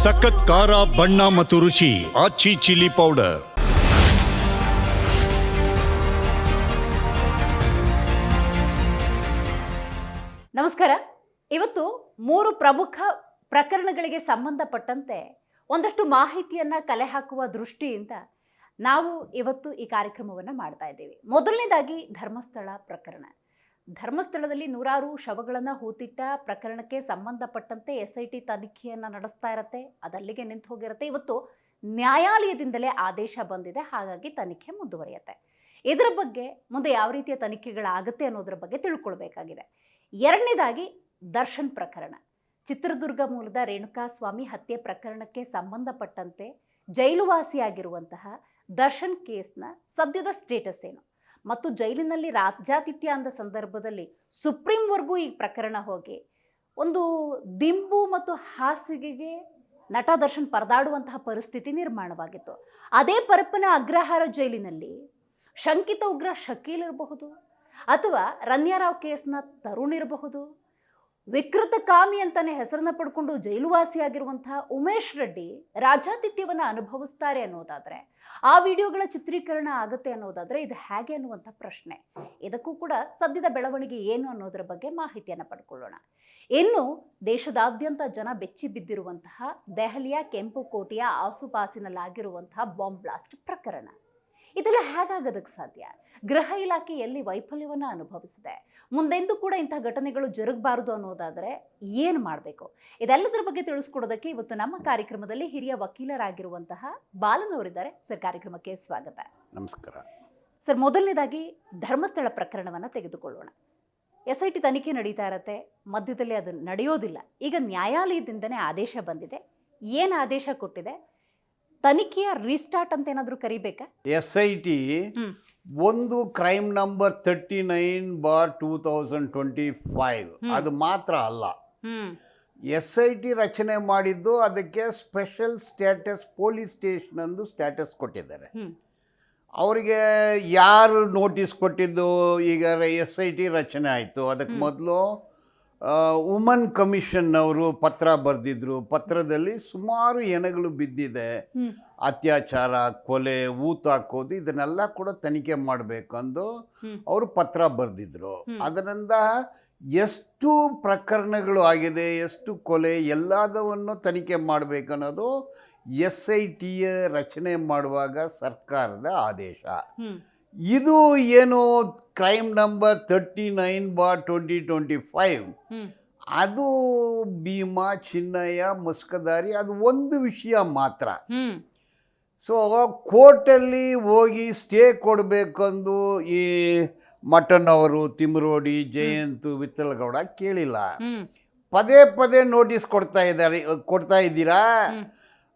ಸಖತ್ ಖಾರ ಬಣ್ಣ ಮತ್ತು ರುಚಿ ಆಚಿ ಚಿಲ್ಲಿ ಪೌಡರ್. ನಮಸ್ಕಾರ. ಇವತ್ತು 3 ಪ್ರಮುಖ ಪ್ರಕರಣಗಳಿಗೆ ಸಂಬಂಧಪಟ್ಟಂತೆ ಒಂದಷ್ಟು ಮಾಹಿತಿಯನ್ನ ಕಲೆ ಹಾಕುವ ದೃಷ್ಟಿಯಿಂದ ನಾವು ಇವತ್ತು ಈ ಕಾರ್ಯಕ್ರಮವನ್ನು ಮಾಡ್ತಾ ಇದ್ದೀವಿ. ಮೊದಲನೇದಾಗಿ ಧರ್ಮಸ್ಥಳ ಪ್ರಕರಣ. ಧರ್ಮಸ್ಥಳದಲ್ಲಿ ನೂರಾರು ಶವಗಳನ್ನು ಹೂತಿಟ್ಟ ಪ್ರಕರಣಕ್ಕೆ ಸಂಬಂಧಪಟ್ಟಂತೆ SIT ತನಿಖೆಯನ್ನು ನಡೆಸ್ತಾ ಇರತ್ತೆ. ಅದಲ್ಲಿಗೆ ನಿಂತು ಹೋಗಿರುತ್ತೆ. ಇವತ್ತು ನ್ಯಾಯಾಲಯದಿಂದಲೇ ಆದೇಶ ಬಂದಿದೆ, ಹಾಗಾಗಿ ತನಿಖೆ ಮುಂದುವರಿಯುತ್ತೆ. ಇದರ ಬಗ್ಗೆ ಮುಂದೆ ಯಾವ ರೀತಿಯ ತನಿಖೆಗಳಾಗುತ್ತೆ ಅನ್ನೋದ್ರ ಬಗ್ಗೆ ತಿಳ್ಕೊಳ್ಬೇಕಾಗಿದೆ. ಎರಡನೇದಾಗಿ ದರ್ಶನ್ ಪ್ರಕರಣ. ಚಿತ್ರದುರ್ಗ ಮೂಲದ ರೇಣುಕಾಸ್ವಾಮಿ ಹತ್ಯೆ ಪ್ರಕರಣಕ್ಕೆ ಸಂಬಂಧಪಟ್ಟಂತೆ ಜೈಲುವಾಸಿಯಾಗಿರುವಂತಹ ದರ್ಶನ್ ಕೇಸ್ನ ಸದ್ಯದ ಸ್ಟೇಟಸ್ ಏನು ಮತ್ತು ಜೈಲಿನಲ್ಲಿ ರಾಜ್ಯಾತಿಥ್ಯ ಅಂದ ಸಂದರ್ಭದಲ್ಲಿ ಸುಪ್ರೀಂವರೆಗೂ ಈ ಪ್ರಕರಣ ಹೋಗಿ ಒಂದು ದಿಂಬು ಮತ್ತು ಹಾಸಿಗೆಗೆ ನಟ ದರ್ಶನ್ ಪರದಾಡುವಂತಹ ಪರಿಸ್ಥಿತಿ ನಿರ್ಮಾಣವಾಗಿತ್ತು. ಅದೇ ಪರಪ್ಪನ ಅಗ್ರಹಾರ ಜೈಲಿನಲ್ಲಿ ಶಂಕಿತ ಉಗ್ರ ಶಕೀಲ್ ಇರಬಹುದು, ಅಥವಾ ರನ್ಯಾರಾವ್ ಕೇಸ್ನ ತರುಣ್ ಇರಬಹುದು, ವಿಕೃತ ಕಾಮಿ ಅಂತಾನೆ ಹೆಸರನ್ನ ಪಡ್ಕೊಂಡು ಜೈಲುವಾಸಿಯಾಗಿರುವಂತಹ ಉಮೇಶ್ ರೆಡ್ಡಿ ರಾಜ್ಯಾತಿಥ್ಯವನ್ನು ಅನುಭವಿಸ್ತಾರೆ ಅನ್ನೋದಾದ್ರೆ, ಆ ವಿಡಿಯೋಗಳ ಚಿತ್ರೀಕರಣ ಆಗುತ್ತೆ ಅನ್ನೋದಾದ್ರೆ ಇದು ಹೇಗೆ ಅನ್ನುವಂಥ ಪ್ರಶ್ನೆ. ಇದಕ್ಕೂ ಕೂಡ ಸದ್ಯದ ಬೆಳವಣಿಗೆ ಏನು ಅನ್ನೋದ್ರ ಬಗ್ಗೆ ಮಾಹಿತಿಯನ್ನು ಪಡ್ಕೊಳ್ಳೋಣ. ಇನ್ನು ದೇಶದಾದ್ಯಂತ ಜನ ಬೆಚ್ಚಿ ಬಿದ್ದಿರುವಂತಹ ದೆಹಲಿಯ ಕೆಂಪುಕೋಟೆಯ ಆಸುಪಾಸಿನಲ್ಲಾಗಿರುವಂತಹ ಬಾಂಬ್ ಬ್ಲಾಸ್ಟ್ ಪ್ರಕರಣ. ಇದೆಲ್ಲ ಹೇಗಾಗೋದಕ್ಕೆ ಸಾಧ್ಯ? ಗೃಹ ಇಲಾಖೆ ಎಲ್ಲಿ ವೈಫಲ್ಯವನ್ನು ಅನುಭವಿಸಿದೆ? ಮುಂದೆಂದೂ ಕೂಡ ಇಂತಹ ಘಟನೆಗಳು ಜರುಗಬಾರದು ಅನ್ನೋದಾದರೆ ಏನು ಮಾಡಬೇಕು? ಇದೆಲ್ಲದರ ಬಗ್ಗೆ ತಿಳಿಸ್ಕೊಡೋದಕ್ಕೆ ಇವತ್ತು ನಮ್ಮ ಕಾರ್ಯಕ್ರಮದಲ್ಲಿ ಹಿರಿಯ ವಕೀಲರಾಗಿರುವಂತಹ ಬಾಲನವರಿದ್ದಾರೆ. ಸರ್, ಕಾರ್ಯಕ್ರಮಕ್ಕೆ ಸ್ವಾಗತ. ನಮಸ್ಕಾರ ಸರ್, ಮೊದಲನೇದಾಗಿ ಧರ್ಮಸ್ಥಳ ಪ್ರಕರಣವನ್ನು ತೆಗೆದುಕೊಳ್ಳೋಣ. SIT ತನಿಖೆ ನಡೀತಾ ಇರತ್ತೆ, ಮಧ್ಯದಲ್ಲಿ ಅದು ನಡೆಯೋದಿಲ್ಲ. ಈಗ ನ್ಯಾಯಾಲಯದಿಂದನೇ ಆದೇಶ ಬಂದಿದೆ. ಏನು ಆದೇಶ ಕೊಟ್ಟಿದೆ? ತನಿಖೆಯ ರೀಸ್ಟಾರ್ಟ್ ಅಂತ ಏನಾದರೂ ಕರಿಬೇಕಾ? SIT ಒಂದು ಕ್ರೈಮ್ ನಂಬರ್ 39/2025 ಅದು ಮಾತ್ರ ಅಲ್ಲ. SIT ರಚನೆ ಮಾಡಿದ್ದು ಅದಕ್ಕೆ ಸ್ಪೆಷಲ್ ಸ್ಟೇಟಸ್ ಪೊಲೀಸ್ ಸ್ಟೇಷನ್ ಅಂದು ಸ್ಟೇಟಸ್ ಕೊಟ್ಟಿದ್ದಾರೆ. ಅವರಿಗೆ ಯಾರು ನೋಟಿಸ್ ಕೊಟ್ಟಿದ್ದು? ಈಗ SIT ರಚನೆ ಆಯಿತು, ಅದಕ್ಕೆ ಮೊದಲು ವುಮನ್ ಕಮಿಷನ್ನವರು ಪತ್ರ ಬರೆದಿದ್ರು. ಪತ್ರದಲ್ಲಿ ಸುಮಾರು ಹೆಣಗಳು ಬಿದ್ದಿದೆ, ಅತ್ಯಾಚಾರ, ಕೊಲೆ, ಊತಾಕೋದು, ಇದನ್ನೆಲ್ಲ ಕೂಡ ತನಿಖೆ ಮಾಡಬೇಕಂದು ಅವರು ಪತ್ರ ಬರೆದಿದ್ರು. ಅದರಿಂದ ಎಷ್ಟು ಪ್ರಕರಣಗಳು ಆಗಿದೆ, ಎಷ್ಟು ಕೊಲೆ, ಎಲ್ಲದವನ್ನು ತನಿಖೆ ಮಾಡಬೇಕನ್ನೋದು SITಯ ರಚನೆ ಮಾಡುವಾಗ ಸರ್ಕಾರದ ಆದೇಶ. ಇದು ಏನು ಕ್ರೈಮ್ ನಂಬರ್ 39/2025 ಅದು ಭೀಮಾ, ಚಿನ್ನಯ್ಯ, ಮುಸ್ಕದಾರಿ, ಅದು ಒಂದು ವಿಷಯ ಮಾತ್ರ. ಸೊ ಕೋರ್ಟಲ್ಲಿ ಹೋಗಿ ಸ್ಟೇ ಕೊಡಬೇಕಂದು ಈ ಮಟನ್ ಅವರು, ತಿಮ್ರೋಡಿ, ಜಯಂತ್, ವಿಠಲಗೌಡ ಕೇಳಿಲ್ಲ. ಪದೇ ಪದೇ ನೋಟಿಸ್ ಕೊಡ್ತಾ ಇದ್ದೀರಾ,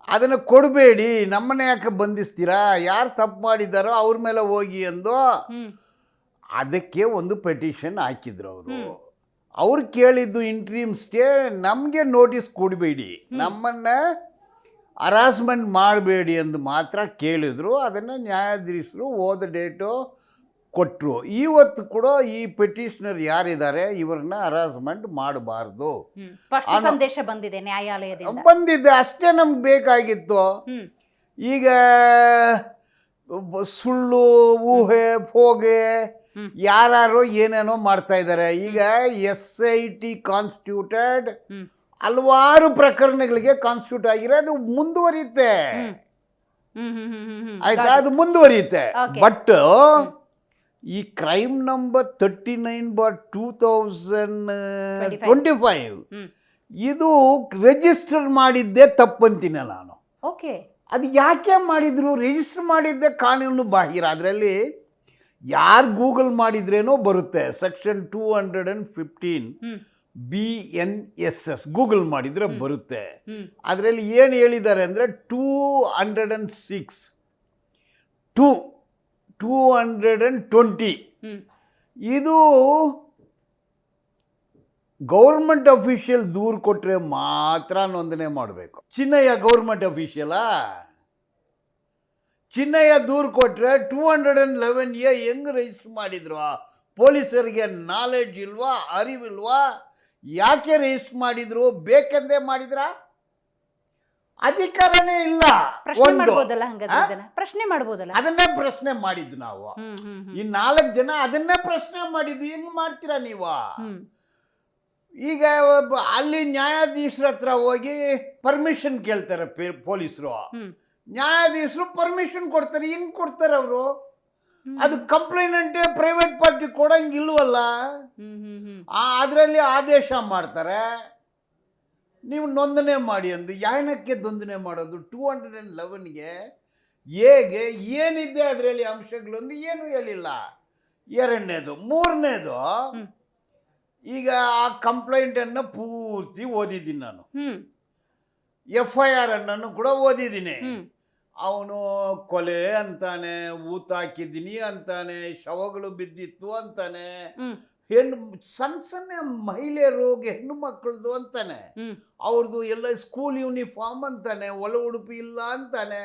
ಅದನ್ನು ಕೊಡಬೇಡಿ, ನಮ್ಮನ್ನ ಯಾಕೆ ಬಂಧಿಸ್ತೀರಾ, ಯಾರು ತಪ್ಪು ಮಾಡಿದಾರೋ ಅವ್ರ ಮೇಲೆ ಹೋಗಿ ಎಂದು ಅದಕ್ಕೆ ಒಂದು ಪೆಟಿಷನ್ ಹಾಕಿದ್ರು. ಅವ್ರು ಕೇಳಿದ್ದು ಇಂಟ್ರೀಮ್ ಸ್ಟೇ, ನಮಗೆ ನೋಟಿಸ್ ಕೊಡಬೇಡಿ, ನಮ್ಮನ್ನು ಹರಾಸ್ಮೆಂಟ್ ಮಾಡಬೇಡಿ ಎಂದು ಮಾತ್ರ ಕೇಳಿದ್ರು. ಅದನ್ನು ನ್ಯಾಯಾಧೀಶರು ಹೋದ ಡೇಟು ಕೊಟ್ಟರು. ಇವತ್ತು ಕೂಡ ಈ ಪೆಟಿಷನರ್ ಯಾರಿದ್ದಾರೆ ಇವ್ರನ್ನ ಹರಾಸ್ಮೆಂಟ್ ಮಾಡಬಾರ್ದು ಸಂದೇಶ ಬಂದಿದೆ ನ್ಯಾಯಾಲಯದಿಂದ. ಬಂದಿದೆ, ಅಷ್ಟೇ ನಮ್ಗೆ ಬೇಕಾಗಿತ್ತು. ಈಗ ಸುಳ್ಳು, ಊಹೆ, ಹೋಗೆ ಯಾರು ಏನೇನೋ ಮಾಡ್ತಾ ಇದ್ದಾರೆ. ಈಗ SIT ಕಾನ್ಸ್ಟಿಟ್ಯೂಟೆಡ್ ಹಲವಾರು ಪ್ರಕರಣಗಳಿಗೆ ಕಾನ್ಸ್ಟಿಟ್ಯೂಟ್ ಆಗಿರೋ, ಅದು ಮುಂದುವರಿಯುತ್ತೆ. ಆಯ್ತಾ, ಅದು ಮುಂದುವರಿಯುತ್ತೆ. ಬಟ್ ಈ ಕ್ರೈಮ್ ನಂಬರ್ 39/2025 ಇದು ರಿಜಿಸ್ಟರ್ ಮಾಡಿದ್ದೇ ತಪ್ಪಂತೀನಿ ನಾನು. ಅದು ಯಾಕೆ ಮಾಡಿದ್ರು? ರಿಜಿಸ್ಟರ್ ಮಾಡಿದ್ದೆ ಕಾನೂನು ಬಾಹಿರ. ಅದರಲ್ಲಿ ಯಾರು ಗೂಗಲ್ ಮಾಡಿದ್ರೇನೋ ಬರುತ್ತೆ, ಸೆಕ್ಷನ್ 215 BNSS ಗೂಗಲ್ ಮಾಡಿದರೆ ಬರುತ್ತೆ. ಅದರಲ್ಲಿ ಏನು ಹೇಳಿದ್ದಾರೆ ಅಂದರೆ 220 ಇದು ಗೌರ್ಮೆಂಟ್ ಅಫಿಷಿಯಲ್ ದೂರು ಕೊಟ್ಟರೆ ಮಾತ್ರ ನೋಂದಣಿ ಮಾಡಬೇಕು. ಚಿನ್ನಯ್ಯ ಗೌರ್ಮೆಂಟ್ ಅಫಿಷಿಯಲಾ? ಚಿನ್ನಯ್ಯ ದೂರು ಕೊಟ್ಟರೆ 211A ಹೆಂಗೆ ರಿಜಿಸ್ಟರ್ ಮಾಡಿದ್ರು? ಪೊಲೀಸರಿಗೆ ನಾಲೆಡ್ಜ್ ಇಲ್ವಾ, ಅರಿವಿಲ್ವಾ? ಯಾಕೆ ರಿಜಿಸ್ಟರ್ ಮಾಡಿದ್ರು? ಬೇಕೆಂದೇ ಮಾಡಿದ್ರಾ? ಅಧಿಕಾರನೇ ಇಲ್ಲ. ಪ್ರಶ್ನೆ ಒಂದು ಮಾಡ್ಬೋದಲ್ಲ ಹಂಗಾದ್ರೆ ಇದನ್ನ? ಪ್ರಶ್ನೆ ಮಾಡ್ಬೋದಲ್ಲ? ಅದನ್ನೇ ಪ್ರಶ್ನೆ ಮಾಡಿದ್ದು ನಾವು. ಈ 4 ಜನ ಅದನ್ನೇ ಪ್ರಶ್ನೆ ಮಾಡಿದ್ವಿ. ಹೆಂಗ್ ಮಾಡ್ತೀರಾ ನೀವು? ಈಗ ಅಲ್ಲಿ ನ್ಯಾಯಾಧೀಶರ ಹತ್ರ ಹೋಗಿ ಪರ್ಮಿಷನ್ ಕೇಳ್ತಾರೆ ಪೊಲೀಸರು. ನ್ಯಾಯಾಧೀಶರು ಪರ್ಮಿಷನ್ ಕೊಡ್ತಾರೆ. ಹೆಂಗ್ ಕೊಡ್ತಾರೆ ಅವರು? ಅದು ಕಂಪ್ಲೇಂಟೇ ಪ್ರೈವೇಟ್ ಪಾರ್ಟಿ ಕೊಡಂಗಿಲ್ವಲ್ಲ. ಅದರಲ್ಲಿ ಆದೇಶ ಮಾಡ್ತಾರೆ, ನೀವು ನೋಂದಣಿ ಮಾಡಿ ಅಂದು. ಏನಕ್ಕೆ ನೋಂದಣಿ ಮಾಡೋದು? 211ಗೆ ಹೇಗೆ ಏನಿದೆ ಅದರಲ್ಲಿ ಅಂಶಗಳೊಂದು ಏನು ಹೇಳಿಲ್ಲ. ಎರಡನೇದು. ಮೂರನೇದು, ಈಗ ಆ ಕಂಪ್ಲೇಂಟನ್ನು ಪೂರ್ತಿ ಓದಿದ್ದೀನಿ ನಾನು. FIR ಅನ್ನು ಕೂಡ ಓದಿದ್ದೀನಿ. ಅವನು ಕೊಲೆ ಅಂತಾನೆ, ಊತಾಕಿದ್ದೀನಿ ಅಂತಾನೆ, ಶವಗಳು ಬಿದ್ದಿತ್ತು ಅಂತಾನೆ, ಸಣ್ಣ ಸಣ್ಣ ಮಹಿಳೆಯರು, ಹೆಣ್ಣು ಮಕ್ಕಳದು ಅಂತಾನೆ, ಅವ್ರದ್ದು ಎಲ್ಲ ಸ್ಕೂಲ್ ಯೂನಿಫಾರ್ಮ್ ಅಂತಾನೆ, ಒಳ ಉಡುಪು ಇಲ್ಲ ಅಂತಾನೆ,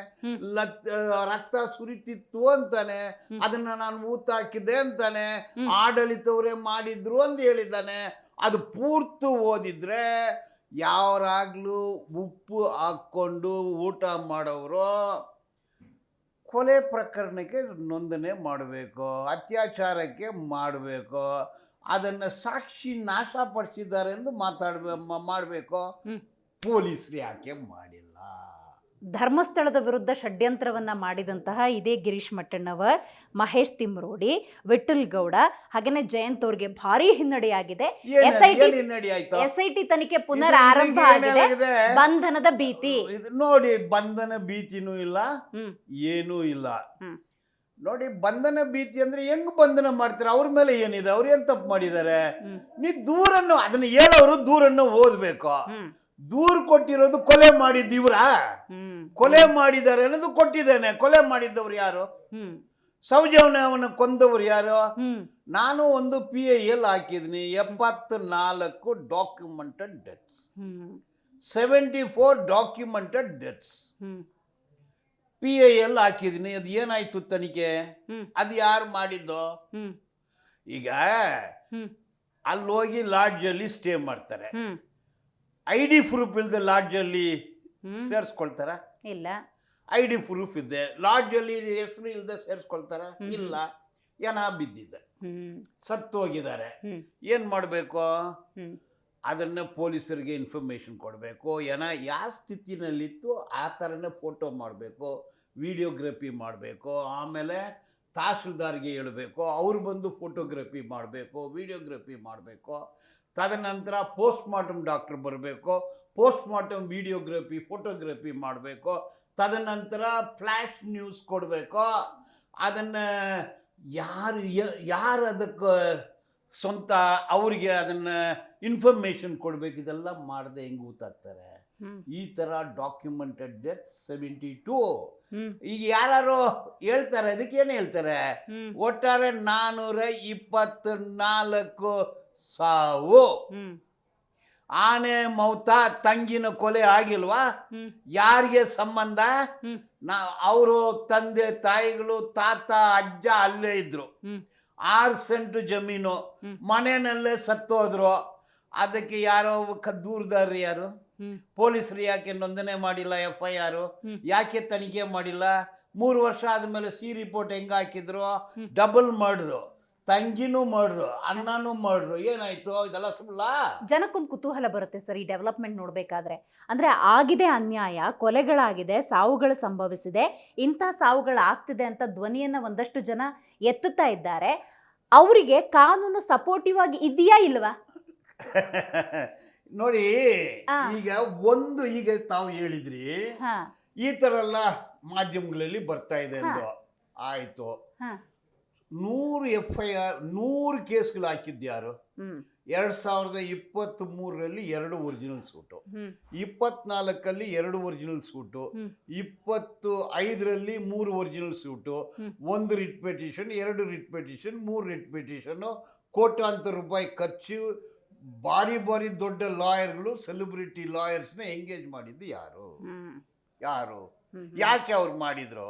ರಕ್ತ ಸುರಿತಿತ್ತು ಅಂತಾನೆ, ಅದನ್ನ ನಾನು ಊತಾಕಿದೆ ಅಂತಾನೆ, ಆಡಳಿತವರೇ ಮಾಡಿದ್ರು ಅಂತ ಹೇಳಿದ್ದಾನೆ. ಅದು ಪೂರ್ತಿ ಓದಿದ್ರೆ ಯಾರಾಗ್ಲೂ ಉಪ್ಪು ಹಾಕ್ಕೊಂಡು ಊಟ ಮಾಡೋರು ಕೊಲೆ ಪ್ರಕರಣಕ್ಕೆ ನೋಂದಣಿ ಮಾಡಬೇಕು, ಅತ್ಯಾಚಾರಕ್ಕೆ ಮಾಡಬೇಕು, ಅದನ್ನು ಸಾಕ್ಷಿ ನಾಶಪಡಿಸಿದ್ದಾರೆ ಎಂದು ಮಾಡಬೇಕು. ಪೊಲೀಸರು ಯಾಕೆ ಮಾಡಿಲ್ಲ? ಧರ್ಮಸ್ಥಳದ ವಿರುದ್ಧ ಷಡ್ಯಂತ್ರವನ್ನ ಮಾಡಿದಂತಹ ಇದೇ ಗಿರೀಶ್ ಮಟ್ಟಣ್ಣವರ್, ಮಹೇಶ್ ತಿಮ್ರೋಡಿ, ವಿಠಲ್ ಗೌಡ ಹಾಗೇನೆ ಜಯಂತ್ ಅವ್ರಿಗೆ ಭಾರಿ ಹಿನ್ನಡೆಯಾಗಿದೆ. SIT ತನಿಖೆ ಪುನರ್ ಆರಂಭ ಆಗಿದೆ. ಬಂಧನದ ಭೀತಿ ನೋಡಿ. ಬಂಧನ ಭೀತಿನೂ ಇಲ್ಲ, ಏನೂ ಇಲ್ಲ. ನೋಡಿ, ಬಂಧನ ಭೀತಿ ಅಂದ್ರೆ ಹೆಂಗ್ ಬಂಧನ ಮಾಡ್ತಾರೆ? ಅವ್ರ ಮೇಲೆ ಏನಿದೆ? ಅವ್ರು ಏನ್ ತಪ್ಪು ಮಾಡಿದ್ದಾರೆ? ನೀ ದೂರನ್ನು, ಅದನ್ನ ಹೇಳೋರು ದೂರನ್ನು ಓದ್ಬೇಕು. ದೂರು ಕೊಟ್ಟಿರೋದು ಕೊಲೆ ಮಾಡಿದ್ದು ಇವ್ರ, ಕೊಲೆ ಮಾಡಿದ್ದಾರೆ ಅನ್ನೋದು ಕೊಟ್ಟಿದ್ದೇನೆ. ಕೊಲೆ ಮಾಡಿದ್ದವ್ರು ಯಾರು? ಸೌಜನ್ಯವನ್ನ ಕೊಂದವ್ರು ಯಾರು? ನಾನು ಒಂದು PIL ಹಾಕಿದ್ದೀನಿ. 74 documented deaths, 74 documented deaths PIL ಹಾಕಿದ್ದೀನಿ. ಅದು ಏನಾಯ್ತು ತನಿಖೆ? ಅದು ಯಾರು ಮಾಡಿದ್ದು? ಈಗ ಅಲ್ಲಿ ಹೋಗಿ ಲಾಡ್ಜಲ್ಲಿ ಸ್ಟೇ ಮಾಡ್ತಾರೆ. ID ಪ್ರೂಫ್ ಇಲ್ಲದೆ ಲಾಡ್ಜಲ್ಲಿ ಸೇರಿಸ್ಕೊಳ್ತಾರ? ಇಲ್ಲ. ID ಪ್ರೂಫ್ ಇದೆ, ಲಾಡ್ಜಲ್ಲಿ ಹೆಸರು ಇಲ್ಲದೆ ಸೇರಿಸ್ಕೊಳ್ತಾರ? ಇಲ್ಲ. ಏನ ಬಿದ್ದಿದೆ, ಸತ್ತೋಗಿದ್ದಾರೆ. ಏನು ಮಾಡಬೇಕು? ಅದನ್ನು ಪೊಲೀಸರಿಗೆ ಇನ್ಫಾರ್ಮೇಷನ್ ಕೊಡಬೇಕು. ಯಾವ ಸ್ಥಿತಿನಲ್ಲಿತ್ತು ಆ ಥರನೇ ಫೋಟೋ ಮಾಡಬೇಕು, ವಿಡಿಯೋಗ್ರಫಿ ಮಾಡಬೇಕು. ಆಮೇಲೆ ತಹಶೀಲ್ದಾರ್ಗೆ ಹೇಳಬೇಕು, ಅವ್ರು ಬಂದು ಫೋಟೋಗ್ರಫಿ ಮಾಡಬೇಕು, ವಿಡಿಯೋಗ್ರಫಿ ಮಾಡಬೇಕು. ತದನಂತರ ಪೋಸ್ಟ್ ಮಾರ್ಟಮ್ ಡಾಕ್ಟರ್ ಬರಬೇಕು, ಪೋಸ್ಟ್ ಮಾರ್ಟಮ್ ವಿಡಿಯೋಗ್ರಫಿ, ಫೋಟೋಗ್ರಫಿ ಮಾಡಬೇಕು. ತದನಂತರ ಫ್ಲ್ಯಾಶ್ ನ್ಯೂಸ್ ಕೊಡಬೇಕು. ಅದನ್ನು ಯಾರು ಅದಕ್ಕೆ ಸ್ವಂತ ಅವ್ರಿಗೆ ಅದನ್ನು ಇನ್ಫಾರ್ಮೇಷನ್ ಕೊಡಬೇಕು. ಇದೆಲ್ಲ ಮಾಡದೆ ಹೆಂಗೆ ಗೊತ್ತಾಗ್ತಾರೆ? ಈ ಥರ ಡಾಕ್ಯುಮೆಂಟೆಡ್ ಡೆತ್ 72. ಈಗ ಯಾರು ಹೇಳ್ತಾರೆ? ಅದಕ್ಕೇನು ಹೇಳ್ತಾರೆ? ಒಟ್ಟಾರೆ 424 ಸಾವು. ಆನೆ ಮೌತ, ತಂಗಿನ ಕೊಲೆ ಆಗಿಲ್ವಾ? ಯಾರಿಗೆ ಸಂಬಂಧ? ಅವರು ತಂದೆ ತಾಯಿಗಳು, ತಾತ ಅಜ್ಜ ಅಲ್ಲೇ ಇದ್ರು. 6 ಸೆಂಟ್ ಜಮೀನು, ಮನೆಯಲ್ಲೇ ಸತ್ತೋದ್ರು. ಅದಕ್ಕೆ ಯಾರೋ ದೂರದಾರ್ರಿ ಯಾರು? ಪೊಲೀಸರು ಯಾಕೆ ನೋಂದಣಿ ಮಾಡಿಲ್ಲ? FIR ಯಾಕೆ ತನಿಖೆ ಮಾಡಿಲ್ಲ? 3 ವರ್ಷ ಆದಮೇಲೆ ರಿಪೋರ್ಟ್ ಹೆಂಗೆ ಹಾಕಿದ್ರು? ಡಬಲ್ ಮಾಡ್ರು, ತಂಗಿನೂ ಮಾಡ್ರು, ಅಣ್ಣನೂ ಮಾಡ್ರು. ಏನಾಯ್ತು? ಇದೆಲ್ಲ ಸುಳ್ಳ? ಜನಕ್ಕೊಂದು ಕುತೂಹಲ ಬರುತ್ತೆ ಸರ್ ಈ ಡೆವಲಪ್ಮೆಂಟ್ ನೋಡಬೇಕಾದ್ರೆ. ಅಂದರೆ ಆಗಿದೆ ಅನ್ಯಾಯ, ಕೊಲೆಗಳಾಗಿದೆ, ಸಾವುಗಳು ಸಂಭವಿಸಿದೆ, ಇಂಥ ಸಾವುಗಳಾಗ್ತಿದೆ ಅಂತ ಧ್ವನಿಯನ್ನು ಒಂದಷ್ಟು ಜನ ಎತ್ತುತ್ತಾ ಇದ್ದಾರೆ. ಅವರಿಗೆ ಕಾನೂನು ಸಪೋರ್ಟಿವ್ ಆಗಿ ಇದೆಯಾ ಇಲ್ವಾ? ನೋಡಿ, ಈಗ ತಾವು ಹೇಳಿದ್ರಿ ಈ ಥರ ಎಲ್ಲ ಮಾಧ್ಯಮಗಳಲ್ಲಿ ಬರ್ತಾ ಇದೆ ಎಂದು. ಆಯಿತು, 100 FIR 100 ಕೇಸ್ಗಳು ಹಾಕಿದ್ಯಾರು? 2023ರಲ್ಲಿ 2 ಒರಿಜಿನಲ್ ಸೂಟು, 24ಅಲ್ಲಿ 2 ಒರಿಜಿನಲ್ ಸೂಟು, 25ರಲ್ಲಿ 3 original suit, 1 writ petition, 2 writ petition, 3 writ petition, ಕೋಟ್ಯಾಂತರ ರೂಪಾಯಿ ಖರ್ಚು. ಭಾರಿ ದೊಡ್ಡ ಲಾಯರ್ಗಳು, ಸೆಲೆಬ್ರಿಟಿ ಲಾಯರ್ಸ್ನ ಎಂಗೇಜ್ ಮಾಡಿದ್ದು ಯಾರು? ಯಾಕೆ ಅವ್ರು ಮಾಡಿದ್ರು?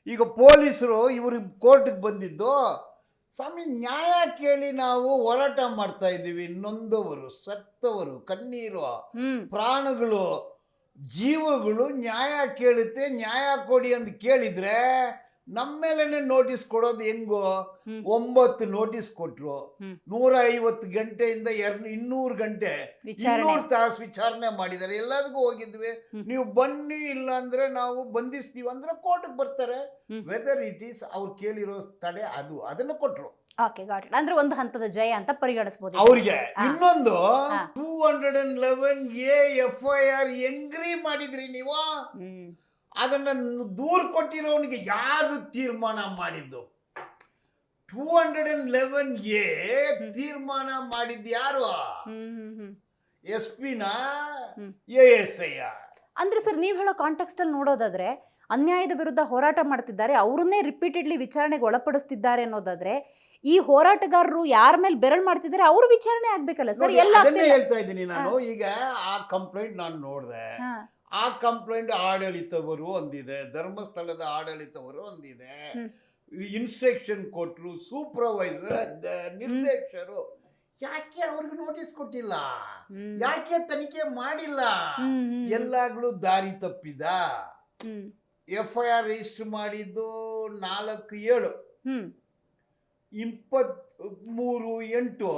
ಈಗ ಪೊಲೀಸರು ಇವರು ಕೋರ್ಟ್ಗೆ ಬಂದಿದ್ದು, ಸ್ವಾಮಿ ನ್ಯಾಯ ಕೇಳಿ ನಾವು ಹೋರಾಟ ಮಾಡ್ತಾ ಇದ್ದೀವಿ. ನೊಂದವರು, ಸತ್ತವರು, ಕಣ್ಣೀರು, ಪ್ರಾಣಗಳು, ಜೀವಗಳು ನ್ಯಾಯ ಕೇಳುತ್ತೆ, ನ್ಯಾಯ ಕೊಡಿ ಅಂತ ಕೇಳಿದ್ರೆ ನಮ್ಮ ಮೇಲೇನೆ ನೋಟಿಸ್ ಕೊಡೋದು ಹೆಂಗೋ? 9 ನೋಟಿಸ್ ಕೊಟ್ರು, 150 ಗಂಟೆಯಿಂದ 200 ಗಂಟೆ, 200 ತಾಸು ವಿಚಾರಣೆ ಮಾಡಿದ್ದಾರೆ. ಎಲ್ಲದಕ್ಕೂ ಹೋಗಿದ್ವಿ, ನೀವು ಬನ್ನಿ, ಇಲ್ಲ ಅಂದ್ರೆ ನಾವು ಬಂಧಿಸ್ತೀವಿ ಅಂದ್ರೆ ಕೋರ್ಟ್ಗೆ ಬರ್ತಾರೆ. ವೆದರ್ ಇಟ್ ಈಸ್ ಅವ್ರು ಕೇಳಿರೋ ತಡೆ ಅದನ್ನ ಕೊಟ್ರು. Okay, got it. ಅಂದ್ರೆ ಒಂದು ಹಂತದ ಜಯ ಅಂತ ಪರಿಗಣಿಸಬಹುದು ಅವ್ರಿಗೆ. ಇನ್ನೊಂದು 211A FIR ಹೆಂಗ್ರಿ ಮಾಡಿದ್ರಿ ನೀವು? ಅದನ್ನ ದೂರ ಕೊಟ್ಟಿರೋನಿಗೆ ಯಾರು ತೀರ್ಮಾನ ಮಾಡಿದ್ದು? 211A ತೀರ್ಮಾನ ಮಾಡಿದ್ದು ಯಾರು? SP ನ ASI? ಅಂದ್ರೆ ಸರ್, ನೀವು ಹೇಳೋ ಕಾಂಟೆಕ್ಸ್ಟ್ ಅಲ್ಲಿ ನೋಡೋದಾದ್ರೆ, ಅನ್ಯಾಯದ ವಿರುದ್ಧ ಹೋರಾಟ ಮಾಡ್ತಿದ್ದಾರೆ, ಅವರನ್ನೇ ರಿಪೀಟೆಡ್ಲಿ ವಿಚಾರಣೆಗೆ ಒಳಪಡಿಸ್ತಿದ್ದಾರೆ ಅನ್ನೋದಾದ್ರೆ, ಈ ಹೋರಾಟಗಾರರು ಯಾರ ಮೇಲೆ ಬೆರಳು ಮಾಡ್ತಿದ್ದಾರೆ ಅವ್ರ ವಿಚಾರಣೆ ಆಗ್ಬೇಕಲ್ಲ ಸರ್? ಹೇಳ್ತಾ ಇದ್ದೀನಿ ನಾನು. ಈಗ ಆ ಕಂಪ್ಲೇಂಟ್ ನಾನು ನೋಡಿದೆ. ಆ ಕಂಪ್ಲೇಂಟ್ ಆಡಳಿತವರು ಒಂದಿದೆ, ಧರ್ಮಸ್ಥಳದ ಆಡಳಿತವರು ಒಂದಿದೆ, ಇನ್ಸ್ಟ್ರಕ್ಷನ್ ಕೊಟ್ಟರು, ಸೂಪರ್ವೈಸರ್, ನಿರ್ದೇಶಕರು. ಯಾಕೆ ಅವ್ರಿಗೆ ನೋಟಿಸ್ ಕೊಟ್ಟಿಲ್ಲ? ಯಾಕೆ ತನಿಖೆ ಮಾಡಿಲ್ಲ? ಎಲ್ಲಾಗ್ಲೂ ದಾರಿ ತಪ್ಪಿದ. FIR ರಿಜಿಸ್ಟರ್ ಮಾಡಿದ್ದು 4/7, 23/8,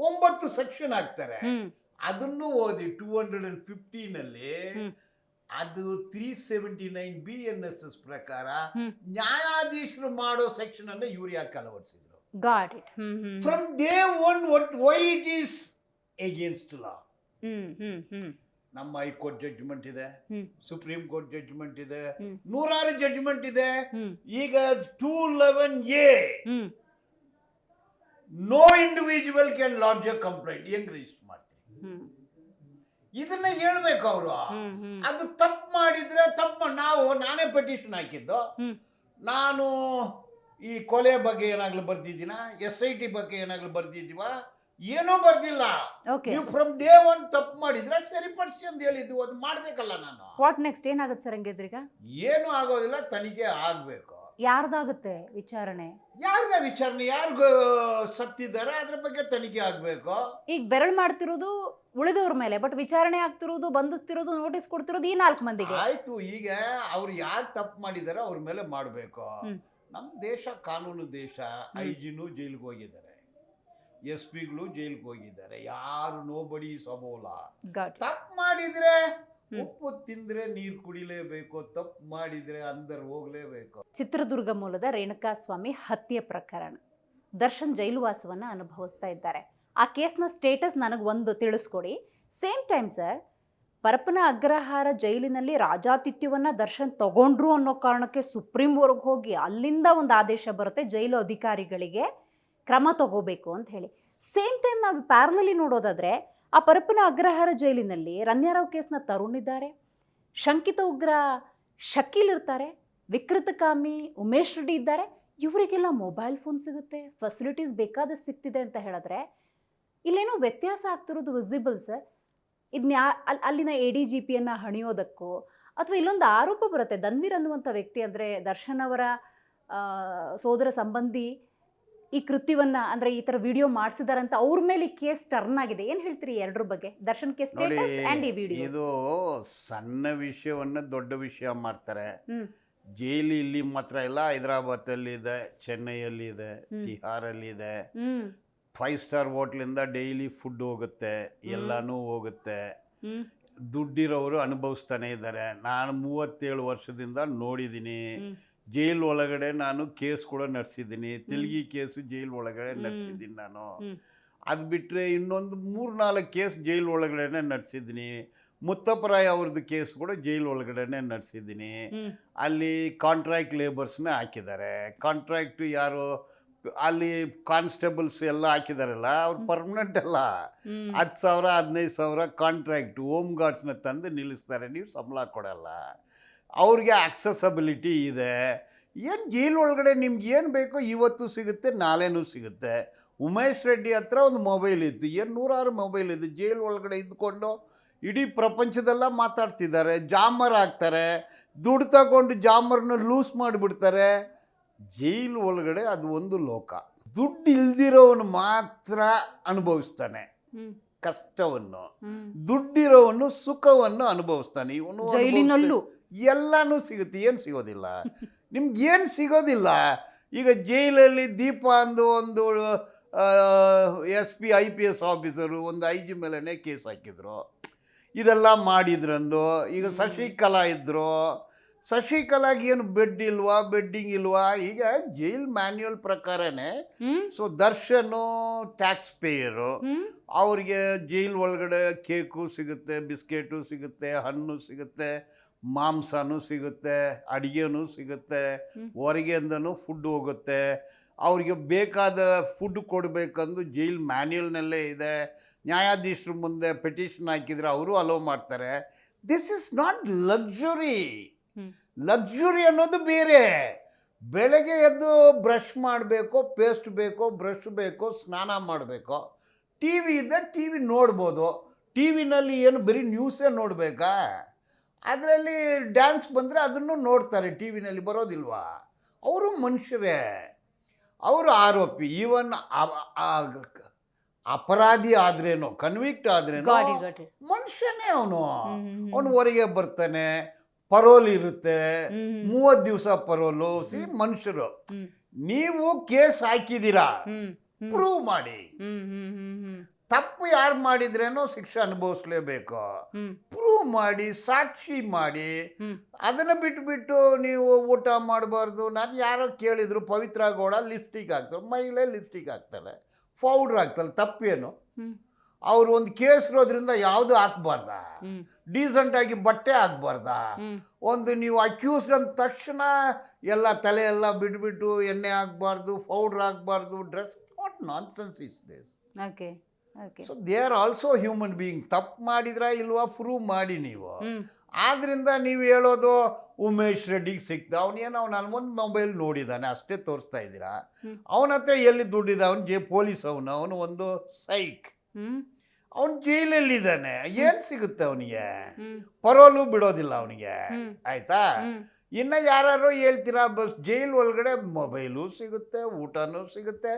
9 ಸೆಕ್ಷನ್ ಹಾಕ್ತಾರೆ. ಅದನ್ನು ಓದಿ 215 ಅದು 379 BNSS ಪ್ರಕಾರ ನ್ಯಾಯಾಧೀಶರು ಮಾಡೋ ಸೆಕ್ಷನ್ ಅನ್ನ ಇವ್ರು ಯಾಕೆ ಅಳವಡಿಸಿದ್ರು? Got it. From day one why it is against law. ನಮ್ಮ ಹೈಕೋರ್ಟ್ ಜಡ್ಜ್ಮೆಂಟ್ ಇದೆ, ಸುಪ್ರೀಂ ಕೋರ್ಟ್ ಜಡ್ಜ್ಮೆಂಟ್ ಇದೆ, 100 ಜಡ್ಜ್ಮೆಂಟ್ ಇದೆ. ಈಗ 211A no individual can lodge a complaint ಹೆಂಗ್ ರಿಜಿಸ್ಟರ್ ಮಾಡ್ತೀವಿ? ಇದನ್ನ ಹೇಳ್ಬೇಕು ಅವರು. ಅದು ತಪ್ಪು ಮಾಡಿದ್ರೆ ತಪ್ಪು. ನಾನೇ ಪೆಟಿಷನ್ ಹಾಕಿದ್ದು. ನಾನು ಈ ಕೊಲೆ ಬಗ್ಗೆ ಏನಾಗ್ಲೂ ಬರ್ದಿದ್ದೀನ? SIT ಬಗ್ಗೆ ಏನಾಗ್ಲೂ ಬರ್ದಿದ್ದೀವ? ಏನೂ ಬರ್ದಿಲ್ಲ. ನೀವು ಫ್ರಮ್ ಡೇ ಒನ್ ತಪ್ಪು ಮಾಡಿದ್ರೆ ಸರಿಪಡಿಸಿ ಅಂತ ಹೇಳಿದ್ವಿ, ಅದು ಮಾಡ್ಬೇಕಲ್ಲ ನಾನು. What next? ಏನಾಗುತ್ತೆ ಸರ್ ಹಂಗಿದ್ರೀಗ? ಏನು ಆಗೋದಿಲ್ಲ, ತನಿಖೆ ಆಗ್ಬೇಕು. ಯಾರ್ದಾಗುತ್ತೆ ವಿಚಾರಣೆ? ಯಾರಿಗೂ ಸತ್ತಿದ್ದಾರೆ ಅದ್ರ ಬಗ್ಗೆ ತನಿಖೆ ಆಗ್ಬೇಕು. ಈಗ ಬೆರಳು ಮಾಡ್ತಿರೋದು ಉಳಿದವ್ರ ಮೇಲೆ, ಬಟ್ ವಿಚಾರಣೆ ಆಗ್ತಿರೋದು, ಬಂಧಿಸ್ತಿರೋದು, ನೋಟಿಸ್ ಕೊಡ್ತಿರೋದು ಈ 4 ಮಂದಿಗೆ. ಆಯ್ತು, ಈಗ ಅವ್ರು ಯಾರು ತಪ್ಪು ಮಾಡಿದಾರೆ ಅವ್ರ ಮೇಲೆ ಮಾಡ್ಬೇಕು. ನಮ್ಮ ದೇಶ ಕಾನೂನು ದೇಶ. IG ಜೈಲಿಗೆ ಹೋಗಿದ್ದಾರೆ, SP ಜೈಲಿಗೆ ಹೋಗಿದ್ದಾರೆ. ಯಾರು ನೋಬಡಿ ಸಬೋಲ. ತಪ್ಪು ಮಾಡಿದ್ರೆ ಉಪ್ಪು ತಿಂದ್ರೆ ನೀರು ಕುಡಿಲೇಬೇಕು, ತಪ್ಪು ಮಾಡಿದ್ರೆ ಅಂದರ್ ಹೋಗ್ಲೇಬೇಕು. ಚಿತ್ರದುರ್ಗ ಮೂಲದ ರೇಣುಕಾಸ್ವಾಮಿ ಹತ್ಯೆ ಪ್ರಕರಣ. ದರ್ಶನ್ ಜೈಲುವಾಸವನ್ನ ಅನುಭವಿಸ್ತಾ ಇದ್ದಾರೆ. ಆ ಕೇಸ್ನ ಸ್ಟೇಟಸ್ ನನಗೆ ತಿಳಿಸ್ಕೊಡಿ. Same time sir, Parappana Agrahara ಜೈಲಿನಲ್ಲಿ ರಾಜಾತಿಥ್ಯವನ್ನ ದರ್ಶನ್ ತಗೊಂಡ್ರು ಅನ್ನೋ ಕಾರಣಕ್ಕೆ ಸುಪ್ರೀಂವರೆಗೆ ಹೋಗಿ ಅಲ್ಲಿಂದ ಒಂದು ಆದೇಶ ಬರುತ್ತೆ, ಜೈಲು ಅಧಿಕಾರಿಗಳಿಗೆ ಕ್ರಮ ತಗೋಬೇಕು ಅಂತ ಹೇಳಿ. ಸೇಮ್ ಟೈಮ್ ನಾವು ಪ್ಯಾರಲಲ್ಲಿ ನೋಡೋದಾದ್ರೆ, ಆ ಪರಪ್ಪನ ಅಗ್ರಹಾರ ಜೈಲಿನಲ್ಲಿ ರನ್ಯಾರಾವ್ ಕೇಸ್ನ ತರುಣ್ ಇದ್ದಾರೆ, ಶಂಕಿತ ಉಗ್ರ ಶಕೀಲ್ ಇರ್ತಾರೆ, ವಿಕೃತಕಾಮಿ ಉಮೇಶ್ ರೆಡ್ಡಿ ಇದ್ದಾರೆ. ಇವರಿಗೆಲ್ಲ ಮೊಬೈಲ್ ಫೋನ್ ಸಿಗುತ್ತೆ, ಫೆಸಿಲಿಟೀಸ್ ಬೇಕಾದಷ್ಟು ಸಿಗ್ತಿದೆ ಅಂತ ಹೇಳಿದ್ರೆ ಇಲ್ಲೇನೋ ವ್ಯತ್ಯಾಸ ಆಗ್ತಿರೋದು ವಿಸಿಬಲ್ ಸರ್. ಇದನ್ನ ಅಲ್ಲಿನ ADGPಯನ್ನು ಹಣಿಯೋದಕ್ಕೋ ಅಥವಾ ಇಲ್ಲೊಂದು ಆರೋಪ ಬರುತ್ತೆ, ಧನ್ವೀರ್ ಅನ್ನುವಂಥ ವ್ಯಕ್ತಿ ಅಂದರೆ ದರ್ಶನ್ ಅವರ ಸೋದರ ಸಂಬಂಧಿ ಈ ಕೃತ್ಯವನ್ನ ಅಂದ್ರೆ ಈ ತರ ವಿಡಿಯೋ ಮಾಡಿಸಿದಾರಂತ ಅವ್ರ ಮೇಲೆ ಕೇಸ್ ಟರ್ನ್ ಆಗಿದೆ. ಏನ್ ಹೇಳ್ತೀರಿ ಎರಡರ ಬಗ್ಗೆ? ದರ್ಶನ್ ಕೇಸ್ ಸ್ಟೇಟಸ್ ಅಂಡ್ ಈ ವಿಡಿಯೋ. ಇದು ಸಣ್ಣ ವಿಷಯವನ್ನ ದೊಡ್ಡ ವಿಷಯ ಮಾಡ್ತಾರೆ. ಜೈಲು ಇಲ್ಲಿ ಮಾತ್ರ ಇಲ್ಲ, ಹೈದರಾಬಾದಲ್ಲಿ ಇದೆ, ಚೆನ್ನೈಯಲ್ಲಿ ಇದೆ, ತಿಹಾರಲ್ಲಿ ಇದೆ. 5 ಸ್ಟಾರ್ ಹೋಟ್ಲಿಂದ ಡೈಲಿ ಫುಡ್ ಹೋಗುತ್ತೆ, ಎಲ್ಲಾನು ಹೋಗುತ್ತೆ. ದುಡ್ಡಿರೋರು ಅನುಭವಿಸ್ತಾನೆ ಇದ್ದಾರೆ. ನಾನು 37 ವರ್ಷದಿಂದ ನೋಡಿದ್ದೀನಿ. ಜೈಲ್ ಒಳಗಡೆ ನಾನು ಕೇಸ್ ಕೂಡ ನಡೆಸಿದ್ದೀನಿ. ತೆಲುಗಿ ಕೇಸು ಜೈಲ್ ಒಳಗಡೆ ನಡೆಸಿದ್ದೀನಿ ನಾನು. ಅದು ಬಿಟ್ಟರೆ ಇನ್ನೊಂದು 3-4 ಕೇಸ್ ಜೈಲ್ ಒಳಗಡೆ ನಡೆಸಿದ್ದೀನಿ. ಮುತ್ತಪ್ಪರಾಯ್ ಅವ್ರದ್ದು ಕೇಸ್ ಕೂಡ ಜೈಲ್ ಒಳಗಡೆ ನಡೆಸಿದ್ದೀನಿ. ಅಲ್ಲಿ ಕಾಂಟ್ರಾಕ್ಟ್ ಲೇಬರ್ಸ್ನ ಹಾಕಿದ್ದಾರೆ. ಕಾಂಟ್ರಾಕ್ಟ್ ಯಾರು ಅಲ್ಲಿ ಕಾನ್ಸ್ಟೇಬಲ್ಸ್ ಎಲ್ಲ ಹಾಕಿದಾರಲ್ಲ, ಅವ್ರು ಪರ್ಮನೆಂಟ್ ಅಲ್ಲ. 10,000 15,000 ಕಾಂಟ್ರಾಕ್ಟ್ ಹೋಮ್ ಗಾರ್ಡ್ಸ್ನ ತಂದು ನಿಲ್ಲಿಸ್ತಾರೆ, ನೀವು ಸಂಬಳ ಕೊಡಲ್ಲ. ಅವ್ರಿಗೆ ಆಕ್ಸೆಸಬಿಲಿಟಿ ಇದೆ. ಏನು ಜೈಲ್ ಒಳಗಡೆ ನಿಮ್ಗೆ ಏನು ಬೇಕೋ ಇವತ್ತು ಸಿಗುತ್ತೆ, ನಾಳೆನೂ ಸಿಗುತ್ತೆ. ಉಮೇಶ್ ರೆಡ್ಡಿ ಹತ್ರ ಒಂದು ಮೊಬೈಲ್ ಇತ್ತು, 100 ಮೊಬೈಲ್ ಇತ್ತು. ಜೈಲ್ ಒಳಗಡೆ ಇದ್ಕೊಂಡು ಇಡೀ ಪ್ರಪಂಚದೆಲ್ಲ ಮಾತಾಡ್ತಿದ್ದಾರೆ. ಜಾಮರ್ ಆಗ್ತಾರೆ, ದುಡ್ಡು ತಗೊಂಡು ಜಾಮರ್ನ ಲೂಸ್ ಮಾಡಿಬಿಡ್ತಾರೆ. ಜೈಲು ಒಳಗಡೆ ಅದು ಒಂದು ಲೋಕ. ದುಡ್ಡು ಇಲ್ದಿರೋನು ಮಾತ್ರ ಅನುಭವಿಸ್ತಾನೆ. ಕಷ್ಟವನ್ನು, ದುಡ್ಡಿರೋವನು ಸುಖವನ್ನು ಅನುಭವಿಸ್ತಾನೆ. ಇವನು ಜೈಲಿನಲ್ಲೂ ಎಲ್ಲಾನು ಸಿಗುತ್ತೆ. ಏನು ಸಿಗೋದಿಲ್ಲ ನಿಮ್ಗೆ, ಏನು ಸಿಗೋದಿಲ್ಲ. ಈಗ ಜೈಲಲ್ಲಿ ದೀಪ ಅಂದು ಒಂದು SP IPS ಆಫೀಸರು ಒಂದು IG ಮೇಲೇ ಕೇಸ್ ಹಾಕಿದ್ರು, ಇದೆಲ್ಲ ಮಾಡಿದ್ರಂದು. ಈಗ ಶಶಿಕಲಾ ಇದ್ದರು, ಶಶಿಕಲಾಗೆ ಏನು ಬೆಡ್ಡಿಂಗ್ ಇಲ್ವಾ? ಈಗ ಜೈಲ್ ಮ್ಯಾನ್ಯುಯಲ್ ಪ್ರಕಾರನೇ. ಸೊ ದರ್ಶನು ಟ್ಯಾಕ್ಸ್ ಪೇಯರು, ಅವ್ರಿಗೆ ಜೈಲ್ ಒಳಗಡೆ ಕೇಕು ಸಿಗುತ್ತೆ, ಬಿಸ್ಕೆಟು ಸಿಗುತ್ತೆ, ಹಣ್ಣು ಸಿಗುತ್ತೆ, ಮಾಂಸನೂ ಸಿಗುತ್ತೆ, ಅಡುಗೆನೂ ಸಿಗುತ್ತೆ, ಹೊರಗೆಯಿಂದನೂ ಫುಡ್ ಹೋಗುತ್ತೆ. ಅವ್ರಿಗೆ ಬೇಕಾದ ಫುಡ್ ಕೊಡಬೇಕಂದು ಜೈಲ್ ಮ್ಯಾನ್ಯುಯಲ್ನಲ್ಲೇ ಇದೆ. ನ್ಯಾಯಾಧೀಶರು ಮುಂದೆ ಪೆಟಿಷನ್ ಹಾಕಿದರೆ ಅವರು ಅಲೋ ಮಾಡ್ತಾರೆ. This is not luxury. Luxury ಅನ್ನೋದು ಬೇರೆ. ಬೆಳಗ್ಗೆ ಎದ್ದು ಬ್ರಷ್ ಮಾಡಬೇಕು, ಪೇಸ್ಟ್ ಬೇಕು, ಬ್ರಷ್ ಬೇಕು, ಸ್ನಾನ ಮಾಡಬೇಕು. ಟಿ ವಿ ಇದೆ, ಟಿ ವಿ ನೋಡ್ಬೋದು. ಟಿ ವಿನಲ್ಲಿ ಏನು ಬರೀ ನ್ಯೂಸೇ ನೋಡಬೇಕಾ? ಅದರಲ್ಲಿ ಡ್ಯಾನ್ಸ್ ಬಂದರೆ ಅದನ್ನು ನೋಡ್ತಾರೆ, ಟಿ ವಿನಲ್ಲಿ ಬರೋದಿಲ್ವಾ? ಅವರು ಮನುಷ್ಯರೇ, ಅವರು ಆರೋಪಿ. ಈವನ್ ಅಪರಾಧಿ ಆದ್ರೇನು, ಕನ್ವಿಕ್ಟ್ ಆದ್ರೇನು ಮನುಷ್ಯನೇ ಅವನು. ಅವನು ಹೊರಗೆ ಬರ್ತಾನೆ, ಪರೋಲ್ ಇರುತ್ತೆ, 30 ದಿವಸ ಪರೋಲು. ಮನುಷ್ಯರು. ನೀವು ಕೇಸ್ ಹಾಕಿದ್ದೀರಾ, ಪ್ರೂವ್ ಮಾಡಿ. ತಪ್ಪು ಯಾರು ಮಾಡಿದ್ರೇನೋ ಶಿಕ್ಷೆ ಅನುಭವಿಸ್ಲೇಬೇಕು. ಪ್ರೂವ್ ಮಾಡಿ, ಸಾಕ್ಷಿ ಮಾಡಿ. ಅದನ್ನು ಬಿಟ್ಟು ನೀವು ಊಟ ಮಾಡಬಾರ್ದು. ನಾನು ಯಾರೋ ಕೇಳಿದ್ರು, ಪವಿತ್ರ ಗೌಡ ಲಿಪ್ಸ್ಟಿಕ್ ಹಾಕ್ತಾರೆ, ಮಹಿಳೆ ಲಿಪ್ಸ್ಟಿಕ್ ಹಾಕ್ತಾಳೆ, ಪೌಡ್ರ್ ಹಾಕ್ತಾಳೆ, ತಪ್ಪೇನು? ಅವ್ರು ಒಂದು ಕೇಸ್ ಇರೋದ್ರಿಂದ ಯಾವುದು ಹಾಕ್ಬಾರ್ದ? ಡೀಸೆಂಟಾಗಿ ಬಟ್ಟೆ ಹಾಕ್ಬಾರ್ದ? ಒಂದು ನೀವು ಅಕ್ಯೂಸ್ಡ್ ಅಂದ ತಕ್ಷಣ ಎಲ್ಲ ತಲೆ ಎಲ್ಲ ಬಿಟ್ಬಿಟ್ಟು ಎಣ್ಣೆ ಹಾಕ್ಬಾರ್ದು, ಪೌಡ್ರ್ ಹಾಕ್ಬಾರ್ದು, dress. What nonsense is this? Okay. So they are also human being. ತಪ್ಪು ಮಾಡಿದ್ರಾ ಇಲ್ವಾ ಪ್ರೂವ್ ಮಾಡಿ ನೀವು. ಆದ್ರಿಂದ ನೀವು ಹೇಳೋದು ಉಮೇಶ್ ರೆಡ್ಡಿಗೆ ಸಿಕ್ತ, ಅವನೇನೋ ನನಗೊಂದು ಮೊಬೈಲ್ ನೋಡಿದ್ದಾನೆ ಅಷ್ಟೇ ತೋರಿಸ್ತಾ ಇದ್ದೀರಾ. ಅವನ ಹತ್ರ ಎಲ್ಲಿ ದುಡ್ಡಿದೆ? ಅವನು ಪೊಲೀಸ್, ಅವನು ಒಂದು ಸೈಕ್, ಅವನು ಜೈಲಲ್ಲಿದ್ದಾನೆ. ಏನು ಸಿಗುತ್ತೆ ಅವನಿಗೆ? ಪರೋಲು ಬಿಡೋದಿಲ್ಲ ಅವನಿಗೆ, ಆಯ್ತಾ? ಇನ್ನು ಯಾರು ಹೇಳ್ತೀರಾ, ಬಸ್ ಜೈಲ್ ಒಳಗಡೆ ಮೊಬೈಲು ಸಿಗುತ್ತೆ, ಊಟನೂ ಸಿಗುತ್ತೆ,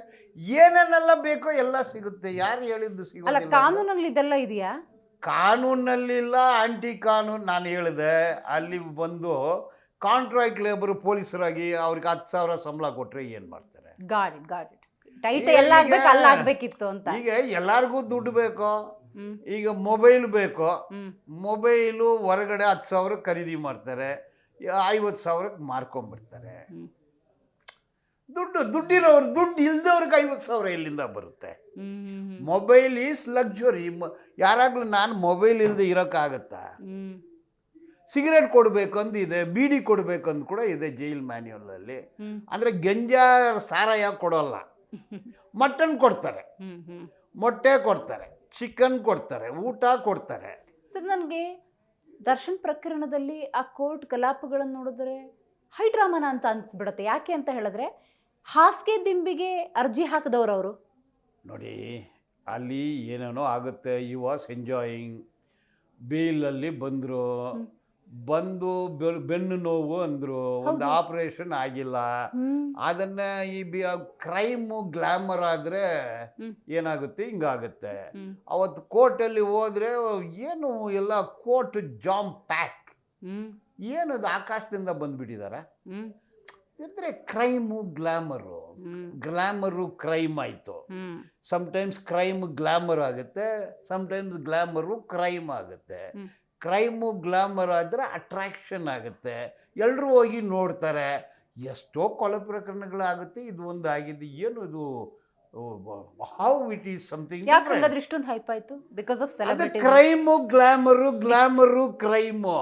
ಏನೇನೆಲ್ಲ ಬೇಕೋ ಎಲ್ಲ ಸಿಗುತ್ತೆ. ಯಾರು ಹೇಳಿದ್ದು ಸಿಗೋದಿಲ್ಲ? ಕಾನೂನಲ್ಲಿ ಇದೆಲ್ಲ ಇದೆಯಾ? ಕಾನೂನಲ್ಲಿಲ್ಲ, ಆಂಟಿ ಕಾನೂನು. ನಾನು ಹೇಳಿದೆ, ಅಲ್ಲಿ ಬಂದು ಕಾಂಟ್ರಾಕ್ಟ್ ಲೇಬರ್ ಪೊಲೀಸರಾಗಿ ಅವ್ರಿಗೆ 10,000 ಸಂಬಳ ಕೊಟ್ಟರೆ ಏನು ಮಾಡ್ತಾರೆ? ಈಗ ಎಲ್ಲರಿಗೂ ದುಡ್ಡು ಬೇಕು. ಈಗ ಮೊಬೈಲ್ ಬೇಕು, ಮೊಬೈಲು ಹೊರಗಡೆ 10,000 ಖರೀದಿ ಮಾಡ್ತಾರೆ, 50,000 ಮಾರ್ಕೊಂಡ್ಬಿಡ್ತಾರೆ. ದುಡ್ಡಿರೋರು, ದುಡ್ಡು ಇಲ್ದವ್ರಿಗೆ 50,000 ಎಲ್ಲಿಂದ ಬರುತ್ತೆ? Mobile is luxury. ಯಾರಾಗಲೂ ನಾನು ಮೊಬೈಲ್ ಇಲ್ಲದೆ ಇರೋಕ್ಕಾಗತ್ತಾ? ಸಿಗರೇಟ್ ಕೊಡಬೇಕಂದು ಇದೆ, ಬೀಡಿ ಕೊಡಬೇಕಂದು ಕೂಡ ಇದೆ ಜೈಲ್ ಮ್ಯಾನ್ಯುಯಲಲ್ಲಿ. ಅಂದರೆ ಗಂಜಾ ಸಾರಾಯ ಕೊಡೋಲ್ಲ, ಮಟನ್ ಕೊಡ್ತಾರೆ, ಮೊಟ್ಟೆ ಕೊಡ್ತಾರೆ, ಚಿಕನ್ ಕೊಡ್ತಾರೆ, ಊಟ ಕೊಡ್ತಾರೆ. ಸರ್, ನನಗೆ ದರ್ಶನ್ ಪ್ರಕರಣದಲ್ಲಿ ಆ ಕೋರ್ಟ್ ಕಲಾಪಗಳನ್ನು ನೋಡಿದ್ರೆ ಹೈಡ್ರಾಮನ ಅಂತ ಅನಿಸ್ಬಿಡುತ್ತೆ. ಯಾಕೆ ಅಂತ ಹೇಳಿದ್ರೆ, ಹಾಸಿಗೆ ದಿಂಬಿಗೆ ಅರ್ಜಿ ಹಾಕಿದವರು ಅವರು. ನೋಡಿ, ಅಲ್ಲಿ ಏನೇನೋ ಆಗುತ್ತೆ. You was enjoying. ಬೇಲಲ್ಲಿ ಬಂದು ಬೆನ್ನು ನೋವು ಅಂದರು, ಒಂದು ಆಪರೇಷನ್ ಆಗಿಲ್ಲ. ಅದನ್ನ ಈ ಕ್ರೈಮು ಗ್ಲಾಮರ್ ಆದರೆ ಏನಾಗುತ್ತೆ? ಹಿಂಗಾಗುತ್ತೆ. ಅವತ್ತು ಕೋರ್ಟಲ್ಲಿ ಹೋದ್ರೆ ಏನು ಎಲ್ಲ ಕೋರ್ಟ್ ಜಾಮ್ ಪ್ಯಾಕ್. ಏನದು ಆಕಾಶದಿಂದ ಬಂದ್ಬಿಟ್ಟಿದ್ದಾರೆ ಅಂದರೆ ಕ್ರೈಮು ಗ್ಲಾಮರು ಕ್ರೈಮ್ ಆಯಿತು. ಸಮ್ಟೈಮ್ಸ್ ಕ್ರೈಮ್ ಗ್ಲಾಮರ್ ಆಗುತ್ತೆ, ಸಮ್ಟೈಮ್ಸ್ ಗ್ಲಾಮರು ಕ್ರೈಮ್ ಆಗುತ್ತೆ. ಕ್ರೈಮು ಗ್ಲಾಮರ್ ಆದರೆ ಅಟ್ರಾಕ್ಷನ್ ಆಗುತ್ತೆ, ಎಲ್ಲರೂ ಹೋಗಿ ನೋಡ್ತಾರೆ. ಎಷ್ಟೋ ಕೊಲೆ ಪ್ರಕರಣಗಳಾಗುತ್ತೆ, ಇದು ಒಂದು ಆಗಿದೆ. ಏನು ಇದು? ಹೌ ಇಟ್ ಈಸ್ ಸಮಥಿಂಗ್ ಇಷ್ಟೊಂದು ಹೈಪ್ ಆಯಿತು? Because of celebrity. Crime glamour crime.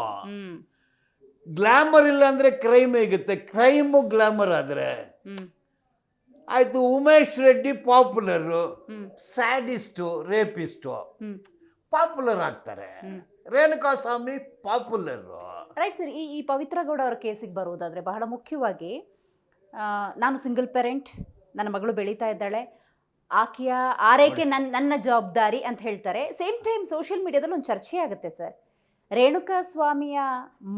Glamour ಇಲ್ಲ ಅಂದರೆ ಕ್ರೈಮ್ ಹೇಗುತ್ತೆ? ಕ್ರೈಮು ಗ್ಲಾಮರ್ ಆದರೆ ಆಯಿತು. Umesh Reddy popular, sadist, rapist popular ಆಗ್ತಾರೆ. ರೇಣುಕಾಸ್ವಾಮಿ ಪಾಪ್ಯುಲರು. Right sir. ಈ ಪವಿತ್ರ ಗೌಡ ಅವರ ಕೇಸಿಗೆ ಬರುವುದಾದರೆ, ಬಹಳ ಮುಖ್ಯವಾಗಿ ನಾನು ಸಿಂಗಲ್ ಪೇರೆಂಟ್, ನನ್ನ ಮಗಳು ಬೆಳೀತಾ ಇದ್ದಾಳೆ, ಆಕೆಯ ಆರೈಕೆ ನನ್ನ ಜವಾಬ್ದಾರಿ ಅಂತ ಹೇಳ್ತಾರೆ. ಸೇಮ್ ಟೈಮ್ ಸೋಷಿಯಲ್ ಮೀಡಿಯಾದಲ್ಲಿ ಒಂದು ಚರ್ಚೆ ಆಗುತ್ತೆ ಸರ್. ರೇಣುಕಾಸ್ವಾಮಿಯ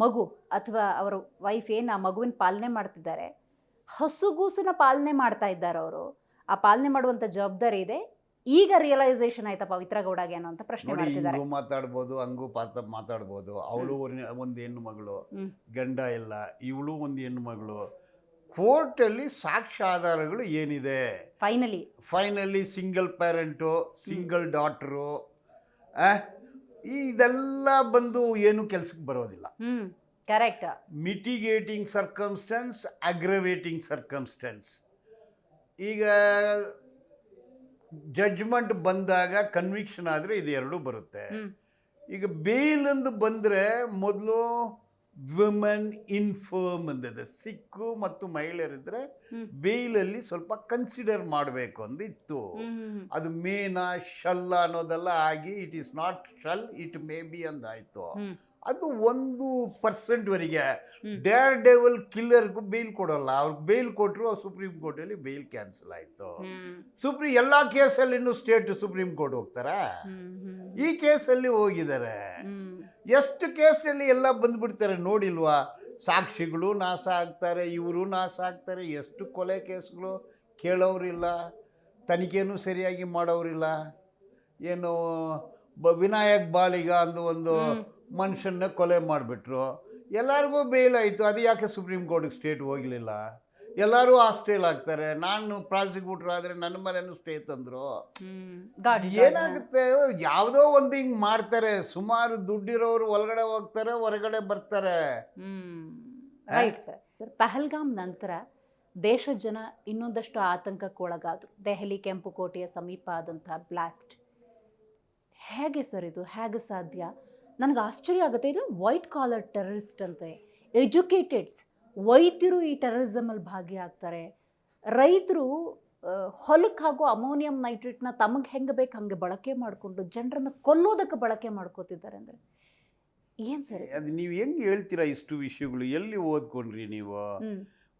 ಮಗು ಅಥವಾ ಅವರ ವೈಫ್ ಏನು ಆ ಮಗುವಿನ ಪಾಲನೆ ಮಾಡ್ತಿದ್ದಾರೆ, ಹಸುಗೂಸಿನ ಪಾಲನೆ ಮಾಡ್ತಾ ಇದ್ದಾರೆ ಅವರು. ಆ ಪಾಲನೆ ಮಾಡುವಂಥ ಜವಾಬ್ದಾರಿ ಇದೆ, ಈಗ ರಿಯಲೈಸೇಷನ್ ಆಯ್ತಾ ಪವಿತ್ರ ಗೌಡಗೆ ಅನ್ನೋ ಅಂತ ಪ್ರಶ್ನೆ ನೋಡಿ, ಮಾಡ್ತಿದ್ದಾರೆ. ಹಿಂಗೂ ಮಾತಾಡ್ಬೋದು, ಹಂಗೂ ಮಾತಾಡ್ಬೋದು. ಅವಳು ಒಂದು ಹೆಣ್ಣು ಮಗಳು, ಗಂಡ ಇಲ್ಲ, ಇವಳು ಒಂದು ಹೆಣ್ಣು ಮಗಳು. ಕೋರ್ಟಲ್ಲಿ ಸಾಕ್ಷ್ಯಾಧಾರಗಳು ಏನಿದೆ? Finally single parent, single daughter, ಇದೆಲ್ಲ ಬಂದು ಏನು ಕೆಲ್ಸಕ್ಕೆ ಬರೋದಿಲ್ಲ. Correct. Mitigating circumstances, aggravating circumstances. ಈಗ ಜಡ್ಜ್ಮೆಂಟ್ ಬಂದಾಗ ಕನ್ವಿಕ್ಷನ್ ಆದರೆ ಇದು ಎರಡೂ ಬರುತ್ತೆ. ಈಗ ಬೇಲಂದು ಬಂದರೆ ಮೊದಲು ವುಮೆನ್ ಇನ್ಫರ್ಮ್ ಅಂದಿದೆ, ಸಿಕ್ಕು ಮತ್ತು ಮಹಿಳೆಯರಿದ್ರೆ ಬೇಲಲ್ಲಿ ಸ್ವಲ್ಪ ಕನ್ಸಿಡರ್ ಮಾಡಬೇಕು ಅಂದಿತ್ತು. ಅದು ಮೇನಾ ಶಲ್ಲ ಅನ್ನೋದೆಲ್ಲ ಆಗಿ it is not shall, it may be ಅಂದಾಯ್ತು. ಅದು 1% ಡೇರ್ ಡೆವಲ್ ಕಿಲ್ಲರ್ಗೂ ಬೇಲ್ ಕೊಡೋಲ್ಲ. ಅವ್ರಿಗೆ ಬೇಲ್ ಕೊಟ್ಟರು ಸುಪ್ರೀಂ ಕೋರ್ಟಲ್ಲಿ ಬೇಲ್ ಕ್ಯಾನ್ಸಲ್ ಆಯಿತು. ಎಲ್ಲ ಕೇಸಲ್ಲಿ ಇನ್ನೂ ಸ್ಟೇಟ್ ಸುಪ್ರೀಂ ಕೋರ್ಟ್ ಹೋಗ್ತಾರಾ? ಈ ಕೇಸಲ್ಲಿ ಹೋಗಿದ್ದಾರೆ. ಎಷ್ಟು ಕೇಸಲ್ಲಿ ಎಲ್ಲ ಬಂದ್ಬಿಡ್ತಾರೆ ನೋಡಿಲ್ವಾ? ಸಾಕ್ಷಿಗಳು ನಾಶ ಆಗ್ತಾರೆ, ಇವರು ನಾಶ ಆಗ್ತಾರೆ. ಎಷ್ಟು ಕೊಲೆ ಕೇಸ್ಗಳು ಕೇಳೋರಿಲ್ಲ, ತನಿಖೆನೂ ಸರಿಯಾಗಿ ಮಾಡೋರಿಲ್ಲ. ಏನು ವಿನಾಯಕ್ ಬಾಲಿಗ ಅಂದು ಒಂದು ಮನುಷ್ಯನ್ನ ಕೊಲೆ ಮಾಡಿಬಿಟ್ರು, ಎಲ್ಲರಿಗೂ ಬೇಲ್ ಆಯಿತು. ಅದು ಯಾಕೆ ಸುಪ್ರೀಂ ಕೋರ್ಟ್ಗೆ ಸ್ಟೇಟ್ ಹೋಗಲಿಲ್ಲ? ಎಲ್ಲರೂ ಹಾಸ್ಟೆಲ್ ಆಗ್ತಾರೆ. ನಾನು ಪ್ರಾಸಿಕ್ಯೂಟರ್ ಆದರೆ ನನ್ನ ಮೇಲೇನು ಸ್ಟೇ ತಂದರು. ಏನಾಗುತ್ತೆ? ಯಾವುದೋ ಒಂದು ಹಿಂಗೆ ಮಾಡ್ತಾರೆ. ಸುಮಾರು ದುಡ್ಡಿರೋರು ಒಳಗಡೆ ಹೋಗ್ತಾರೆ, ಹೊರಗಡೆ ಬರ್ತಾರೆ. Right sir. ಪಹಲ್ಗಾಮ್ ನಂತರ ದೇಶದ ಜನ ಇನ್ನೊಂದಷ್ಟು ಆತಂಕಕ್ಕೆ ಒಳಗಾದರು. ದೆಹಲಿ ಕೆಂಪುಕೋಟೆಯ ಸಮೀಪ ಆದಂತಹ ಬ್ಲಾಸ್ಟ್. ಹೇಗೆ ಸರ್ ಇದು? ಹೇಗೆ ಸಾಧ್ಯ? ನನಗೆ ಆಶ್ಚರ್ಯ ಆಗುತ್ತೆ. ಇದು ವೈಟ್ ಕಾಲರ್ ಟೆರರಿಸ್ಟ್ ಅಂತೆ. ಎಜುಕೇಟೆಡ್ಸ್, ವೈದ್ಯರು ಈ ಟೆರರಿಸಮಲ್ಲಿ ಭಾಗಿಯಾಗ್ತಾರೆ. ರೈತರು ಹೊಲಕ್ಕೆ ಹಾಗೋ ಅಮೋನಿಯಂ ನೈಟ್ರೇಟ್ನ ತಮಗೆ ಹೆಂಗೆ ಬೇಕು ಹಂಗೆ ಬಳಕೆ ಮಾಡಿಕೊಂಡು ಜನರನ್ನು ಕೊಲ್ಲೋದಕ್ಕೆ ಬಳಕೆ ಮಾಡ್ಕೋತಿದ್ದಾರೆ. ಅಂದರೆ ಏನು ಸರ್ ಅದು? ನೀವು ಹೆಂಗೆ ಹೇಳ್ತೀರಾ ಇಷ್ಟು ವಿಷಯಗಳು? ಎಲ್ಲಿ ಓದ್ಕೊಂಡ್ರಿ ನೀವು?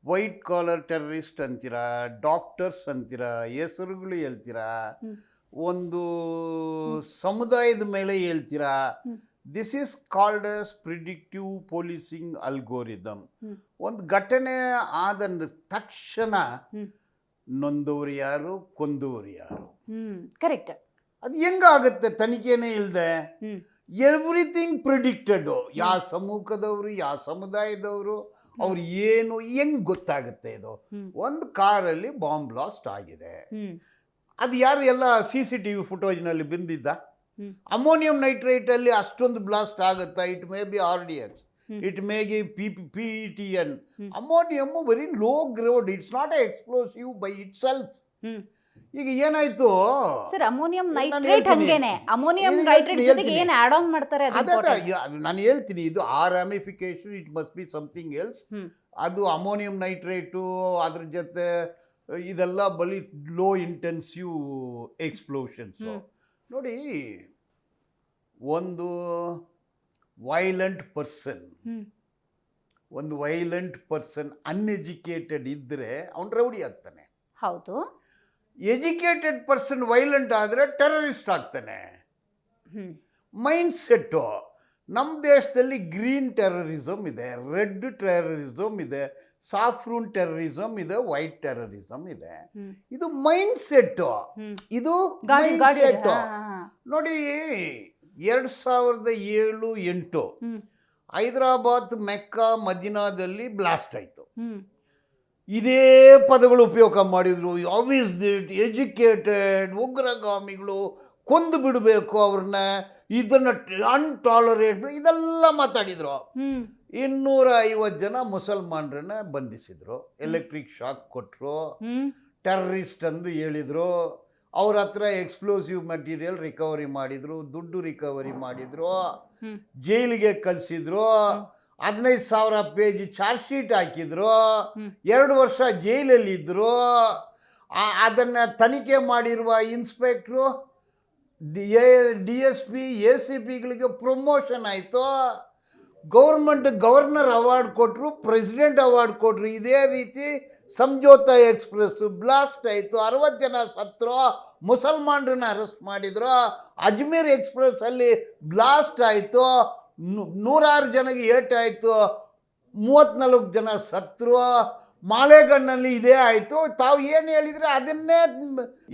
ವೈಟ್ ಕಾಲರ್ ಟೆರರಿಸ್ಟ್ ಅಂತೀರಾ, ಡಾಕ್ಟರ್ಸ್ ಅಂತೀರಾ, ಹೆಸರುಗಳು ಹೇಳ್ತೀರಾ, ಒಂದು ಸಮುದಾಯದ ಮೇಲೆ ಹೇಳ್ತೀರಾ. This is called as predictive policing algorithm. ಒಂದು ಘಟನೆ ಆದ ತಕ್ಷಣ ನೊಂದವರು ಯಾರು, ಕೊಂದವರು ಯಾರು? ಕರೆಕ್ಟ್. ಅದು ಹೆಂಗಾಗುತ್ತೆ? ತನಿಖೆನೇ ಇಲ್ಲದೆ ಎವ್ರಿಥಿಂಗ್ ಪ್ರಿಡಿಕ್ಟೆಡ್. ಯಾವ ಸಮೂಹದವರು, ಯಾವ ಸಮುದಾಯದವರು, ಅವ್ರು ಏನು ಹೆಂಗ್ ಗೊತ್ತಾಗುತ್ತೆ? ಇದು ಒಂದು ಕಾರಲ್ಲಿ ಬಾಂಬ್ ಬ್ಲಾಸ್ಟ್ ಆಗಿದೆ. ಅದು ಯಾರು? ಎಲ್ಲ CCTV ಫುಟೇಜ್ನಲ್ಲಿ ಬಂದಿದ್ದ. ಅಮೋನಿಯಂ ನೈಟ್ರೇಟಲ್ಲಿ ಅಷ್ಟೊಂದು ಬ್ಲಾಸ್ಟ್ ಆಗುತ್ತಾ? It may be RDX, it may be PETN. Ammonium very low grade, it's not a explosive by itself. ಈಗ ಏನಾಯ್ತು ಸರ್? ಅಮೋನಿಯಂ ನೈಟ್ರೇಟ್ ಹಂಗೇನೆ, ಅಮೋನಿಯಂ ನೈಟ್ರೇಟ್ ಜೊತೆಗೆ ಏನು ಆಡ್ ಆನ್ ಮಾಡ್ತಾರೆ? ನಾನು ಹೇಳ್ತೀನಿ, ಇದು ಆ ramification, it must be something else. ಅದು ಅಮೋನಿಯಂ ನೈಟ್ರೇಟು ಅದ್ರ ಜೊತೆ ಇದೆಲ್ಲ ಬಲಿ ಲೋ ಇಂಟೆನ್ಸಿವ್ ಎಕ್ಸ್ಪ್ಲೋಷನ್ಸು. ನೋಡಿ, ಒಂದು ವೈಲೆಂಟ್ ಪರ್ಸನ್ ಅನ್ಎಜುಕೇಟೆಡ್ ಇದ್ದರೆ ಅವನು ರೌಡಿ ಆಗ್ತಾನೆ. ಹೌದು. ಎಜುಕೇಟೆಡ್ ಪರ್ಸನ್ ವೈಲೆಂಟ್ ಆದರೆ ಟೆರರಿಸ್ಟ್ ಆಗ್ತಾನೆ. Mind set. ನಮ್ಮ ದೇಶದಲ್ಲಿ ಗ್ರೀನ್ ಟೆರರಿಸಮ್ ಇದೆ, ರೆಡ್ ಟೆರರಿಸಮ್ ಇದೆ, ಸಾಫ್ರೂನ್ ಟೆರರಿಸಮ್ ಇದೆ, ವೈಟ್ ಟೆರರಿಸಮ್ ಇದೆ. ಇದು ಮೈಂಡ್ ಸೆಟ್ಟು. ಇದು ಮೈಂಡ್ ಸೆಟ್ಟು. ನೋಡಿ, 2007-8 ಹೈದರಾಬಾದ್ ಮೆಕ್ಕಾ ಮದೀನಾದಲ್ಲಿ ಬ್ಲಾಸ್ಟ್ ಆಯಿತು. ಇದೇ ಪದಗಳು ಉಪಯೋಗ ಮಾಡಿದ್ರು. ಆಬ್ವಿಯಸ್ ಎಜುಕೇಟೆಡ್ ಉಗ್ರಗಾಮಿಗಳು, ಕೊಂದು ಬಿಡಬೇಕು ಅವ್ರನ್ನ, ಇದನ್ನು ಅನ್ಟಾಲರೇಟ್, ಇದೆಲ್ಲ ಮಾತಾಡಿದ್ರು. 250 ಜನ ಮುಸಲ್ಮಾನರನ್ನ ಬಂಧಿಸಿದ್ರು, ಎಲೆಕ್ಟ್ರಿಕ್ ಶಾಕ್ ಕೊಟ್ಟರು, ಟೆರರಿಸ್ಟ್ ಅಂದು ಹೇಳಿದರು. ಅವ್ರ ಹತ್ರ ಎಕ್ಸ್ಪ್ಲೋಸಿವ್ ಮೆಟೀರಿಯಲ್ ರಿಕವರಿ ಮಾಡಿದರು, ದುಡ್ಡು ರಿಕವರಿ ಮಾಡಿದರು, ಜೈಲಿಗೆ ಕಳಿಸಿದ್ರು. 15,000 ಪೇಜ್ ಚಾರ್ಜ್ ಶೀಟ್ ಹಾಕಿದ್ರು, 2 ವರ್ಷ ಜೈಲಲ್ಲಿದ್ದರು. ಅದನ್ನು ತನಿಖೆ ಮಾಡಿರುವ ಇನ್ಸ್ಪೆಕ್ಟ್ರು, DSP, ACPಗಳಿಗೆ ಪ್ರಮೋಷನ್ ಆಯಿತು. ಗವರ್ನರ್ ಅವಾರ್ಡ್ ಕೊಟ್ಟರು, ಪ್ರೆಸಿಡೆಂಟ್ ಅವಾರ್ಡ್ ಕೊಟ್ಟರು. ಇದೇ ರೀತಿ ಸಂಜೋತಾ ಎಕ್ಸ್ಪ್ರೆಸ್ ಬ್ಲಾಸ್ಟ್ ಆಯಿತು, 60 ಜನ ಸತ್ತರು, ಮುಸಲ್ಮಾನರನ್ನ ಅರೆಸ್ಟ್ ಮಾಡಿದ್ರು. ಅಜ್ಮೀರ್ ಎಕ್ಸ್ಪ್ರೆಸ್ಸಲ್ಲಿ ಬ್ಲಾಸ್ಟ್ ಆಯಿತು, 106 ಜನಕ್ಕೆ ಏಟಾಯಿತು, 34 ಜನ ಸತ್ತರು. ಮಾಲೆಗಣ್ಣಲ್ಲಿ ಇದೇ ಆಯಿತು. ತಾವು ಏನು ಹೇಳಿದರೆ ಅದನ್ನೇ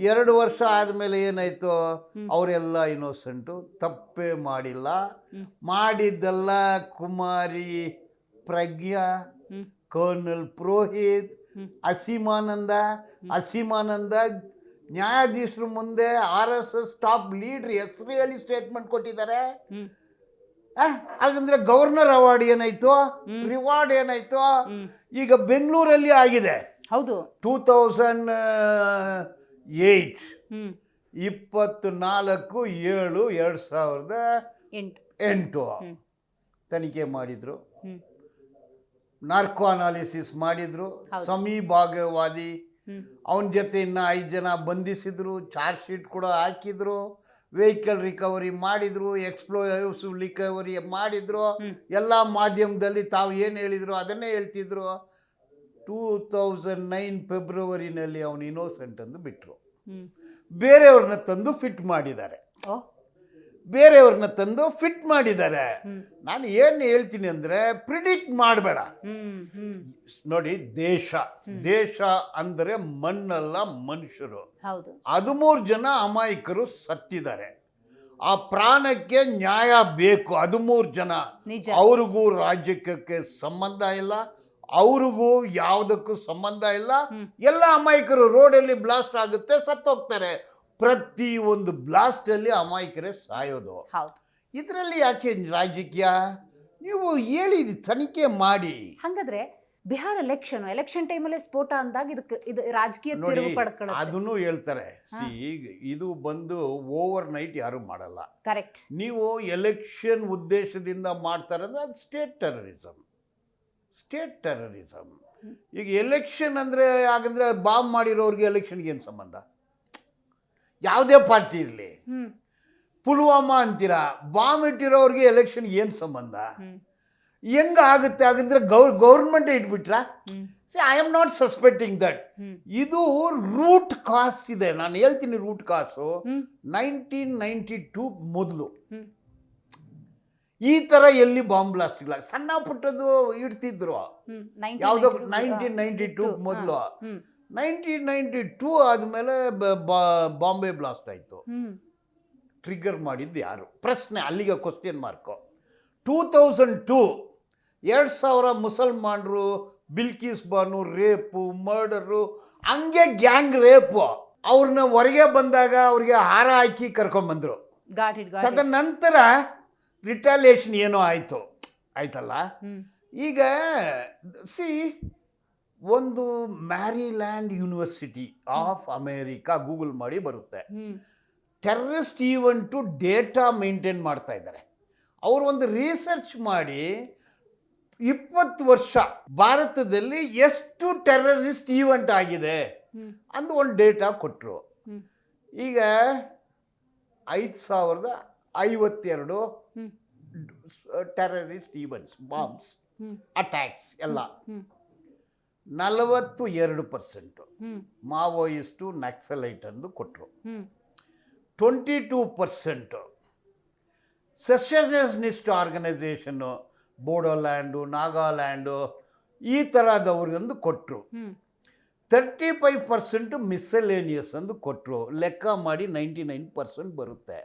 2 ವರ್ಷ ಆದಮೇಲೆ ಏನಾಯಿತು, ಅವರೆಲ್ಲ ಇನ್ನೋಸೆಂಟು, ತಪ್ಪೇ ಮಾಡಿಲ್ಲ. ಮಾಡಿದ್ದೆಲ್ಲ ಕುಮಾರಿ ಪ್ರಜ್ಞಾ, ಕರ್ನಲ್ ಪುರೋಹಿತ್, ಅಸೀಮಾನಂದ ನ್ಯಾಯಾಧೀಶರ ಮುಂದೆ RSS ಟಾಪ್ ಲೀಡ್ರ್ ಹೆಸರು ಹೇಳಿ ಸ್ಟೇಟ್ಮೆಂಟ್ ಕೊಟ್ಟಿದ್ದಾರೆ. ಹಾಗಂದ್ರೆ ಗವರ್ನರ್ ಅವಾರ್ಡ್ ಏನಾಯ್ತು, ರಿವಾರ್ಡ್ ಏನಾಯ್ತು? ಈಗ ಬೆಂಗಳೂರಲ್ಲಿ ಆಗಿದೆ. ಹೌದು, 2008 24/7/2008 ತನಿಖೆ ಮಾಡಿದ್ರು, ನಾರ್ಕೋ ಅನಾಲಿಸಿಸ್ ಮಾಡಿದ್ರು. ಸಮೀ ಭಾಗವಾದಿ ಅವನ ಜೊತೆ ಇನ್ನು 5 ಜನ ಬಂಧಿಸಿದ್ರು, ಚಾರ್ಜ್ ಶೀಟ್ ಕೂಡ ಹಾಕಿದ್ರು, ವೆಹಿಕಲ್ ರಿಕವರಿ ಮಾಡಿದ್ರು, ಎಕ್ಸ್ಪ್ಲೋಸಿವ್ ರಿಕವರಿ ಮಾಡಿದ್ರು. ಎಲ್ಲ ಮಾಧ್ಯಮದಲ್ಲಿ ತಾವು ಏನು ಹೇಳಿದ್ರು ಅದನ್ನೇ ಹೇಳ್ತಿದ್ರು. 2009 ಫೆಬ್ರವರಿನಲ್ಲಿ ಅವನು ಇನ್ನೋಸೆಂಟ್ ಅಂದು ಬಿಟ್ಟರು. ಬೇರೆಯವ್ರನ್ನ ತಂದು ಫಿಟ್ ಮಾಡಿದ್ದಾರೆ. ನಾನು ಏನು ಹೇಳ್ತೀನಿ ಅಂದರೆ, ಪ್ರಿಡಿಕ್ಟ್ ಮಾಡಬೇಡ. ನೋಡಿ, ದೇಶ ಅಂದರೆ ಮಣ್ಣಲ್ಲ, ಮನುಷ್ಯರು. 13 ಜನ ಅಮಾಯಕರು ಸತ್ತಿದ್ದಾರೆ. ಆ ಪ್ರಾಣಕ್ಕೆ ನ್ಯಾಯ ಬೇಕು. 13 ಜನ, ಅವ್ರಿಗೂ ರಾಜ್ಯಕ್ಕೆ ಸಂಬಂಧ ಇಲ್ಲ, ಅವ್ರಿಗೂ ಯಾವುದಕ್ಕೂ ಸಂಬಂಧ ಇಲ್ಲ. ಎಲ್ಲ ಅಮಾಯಕರು ರೋಡಲ್ಲಿ ಬ್ಲಾಸ್ಟ್ ಆಗುತ್ತೆ, ಸತ್ತೋಗ್ತಾರೆ. ಪ್ರತಿ ಒಂದು ಬ್ಲಾಸ್ಟಲ್ಲಿ ಅಮಾಯಕರೇ ಸಾಯೋದು. ಇದರಲ್ಲಿ ಯಾಕೆ ರಾಜಕೀಯ? ನೀವು ಹೇಳಿ, ತನಿಖೆ ಮಾಡಿ. ಹಾಗಾದ್ರೆ ಬಿಹಾರ ಎಲೆಕ್ಷನ್ ಟೈಮಲ್ಲಿ ಸ್ಫೋಟ ಅಂದಾಗ ಇದು ರಾಜಕೀಯ ತಿರುವು ಪಡ್ಕೊಳ್ಳುತ್ತೆ. ಅದನ್ನು ಹೇಳ್ತಾರೆ. ಇದು ಬಂದು ಓವರ್ ನೈಟ್ ಯಾರು ಮಾಡಲ್ಲ. ಕರೆಕ್ಟ್. ನೀವು ಎಲೆಕ್ಷನ್ ಉದ್ದೇಶದಿಂದ ಮಾಡ್ತಾರೆ ಅಂದ್ರೆ ಅದು ಸ್ಟೇಟ್ ಟೆರರಿಸಮ್. ಈಗ ಎಲೆಕ್ಷನ್ ಅಂದರೆ ಹಾಗಂದ್ರೆ ಬಾಂಬ್ ಮಾಡಿರೋರಿಗೆ ಎಲೆಕ್ಷನ್ಗೆ ಏನು ಸಂಬಂಧ? ಯಾವುದೇ ಪಾರ್ಟಿ ಇರಲಿ. ಪುಲ್ವಾಮಾ ಅಂತೀರಾ, ಬಾಂಬ್ ಇಟ್ಟಿರೋರಿಗೆ ಎಲೆಕ್ಷನ್ಗೆ ಏನು ಸಂಬಂಧ? ಹೆಂಗಾಗುತ್ತೆ? ಹಾಗಂದ್ರೆ ಗೌರ್ಮೆಂಟೇ ಇಟ್ಬಿಟ್ರಾ? I am not suspecting that. ಇದು ರೂಟ್ ಕಾಸ್ ಇದೆ. ನಾನು ಹೇಳ್ತೀನಿ, ರೂಟ್ ಕಾಸು 1992 ಮೊದಲು ಈ ಥರ ಎಲ್ಲಿ ಬಾಂಬ್ ಬ್ಲಾಸ್ಟ್ ಇಲ್ಲ. ಸಣ್ಣ ಪುಟ್ಟದ್ದು ಇಡ್ತಿದ್ರು. ಯಾವುದೋ 1992 ಮೊದಲು. 1992 ಆದಮೇಲೆ ಬಾಂಬೆ ಬ್ಲಾಸ್ಟ್ ಆಯಿತು. ಟ್ರಿಗರ್ ಮಾಡಿದ್ದು ಯಾರು? ಪ್ರಶ್ನೆ, ಅಲ್ಲಿಗೆ ಕ್ವಶನ್ ಮಾರ್ಕು. 2002 2000 ಮುಸಲ್ಮಾನರು, ಬಿಲ್ಕಿಸ್ ಬಾನು ರೇಪು, ಮರ್ಡರು, ಹಂಗೆ ಗ್ಯಾಂಗ್ ರೇಪು. ಅವ್ರನ್ನ ಹೊರಗೆ ಬಂದಾಗ ಅವ್ರಿಗೆ ಹಾರ ಹಾಕಿ ಕರ್ಕೊಂಬಂದರು. ತದನಂತರ ರಿಟಾಲಿಯೇಷನ್ ಏನೋ ಆಯ್ತಲ್ಲ. ಈಗ ಒಂದು ಮ್ಯಾರಿಲ್ಯಾಂಡ್ ಯೂನಿವರ್ಸಿಟಿ ಆಫ್ ಅಮೇರಿಕಾ, ಗೂಗಲ್ ಮಾಡಿ ಬರುತ್ತೆ, ಟೆರರಿಸ್ಟ್ ಈವೆಂಟು ಡೇಟಾ ಮೇಂಟೈನ್ ಮಾಡ್ತಾ ಇದ್ದಾರೆ. ಅವರು ಒಂದು ರಿಸರ್ಚ್ ಮಾಡಿ 20 ವರ್ಷ ಭಾರತದಲ್ಲಿ ಎಷ್ಟು ಟೆರರಿಸ್ಟ್ ಈವೆಂಟ್ ಆಗಿದೆ ಅಂದು ಒಂದು ಡೇಟಾ ಕೊಟ್ಟರು. ಈಗ 5052 ಟೆರರಿಸ್ಟ್ ಈವೆಂಟ್ಸ್, ಬಾಂಬ್ಸ್, ಅಟ್ಯಾಕ್ಸ್ ಎಲ್ಲ. 42% ಮಾವೋಯಿಸ್ಟು, ನಕ್ಸಲೈಟ್ ಅಂದು ಕೊಟ್ಟರು. 22% ಸೆಷನಿಸ್ಟ್ ಆರ್ಗನೈಸೇಷನ್ನು, ಬೋಡೋಲ್ಯಾಂಡು, ನಾಗಾಲ್ಯಾಂಡು, ಈ ಥರದವ್ರಿಗಂದು ಕೊಟ್ಟರು. 35% ಮಿಸ್ಸೆಲೇನಿಯಸ್ ಅಂದು ಕೊಟ್ಟರು. ಲೆಕ್ಕ ಮಾಡಿ 99% ಬರುತ್ತೆ.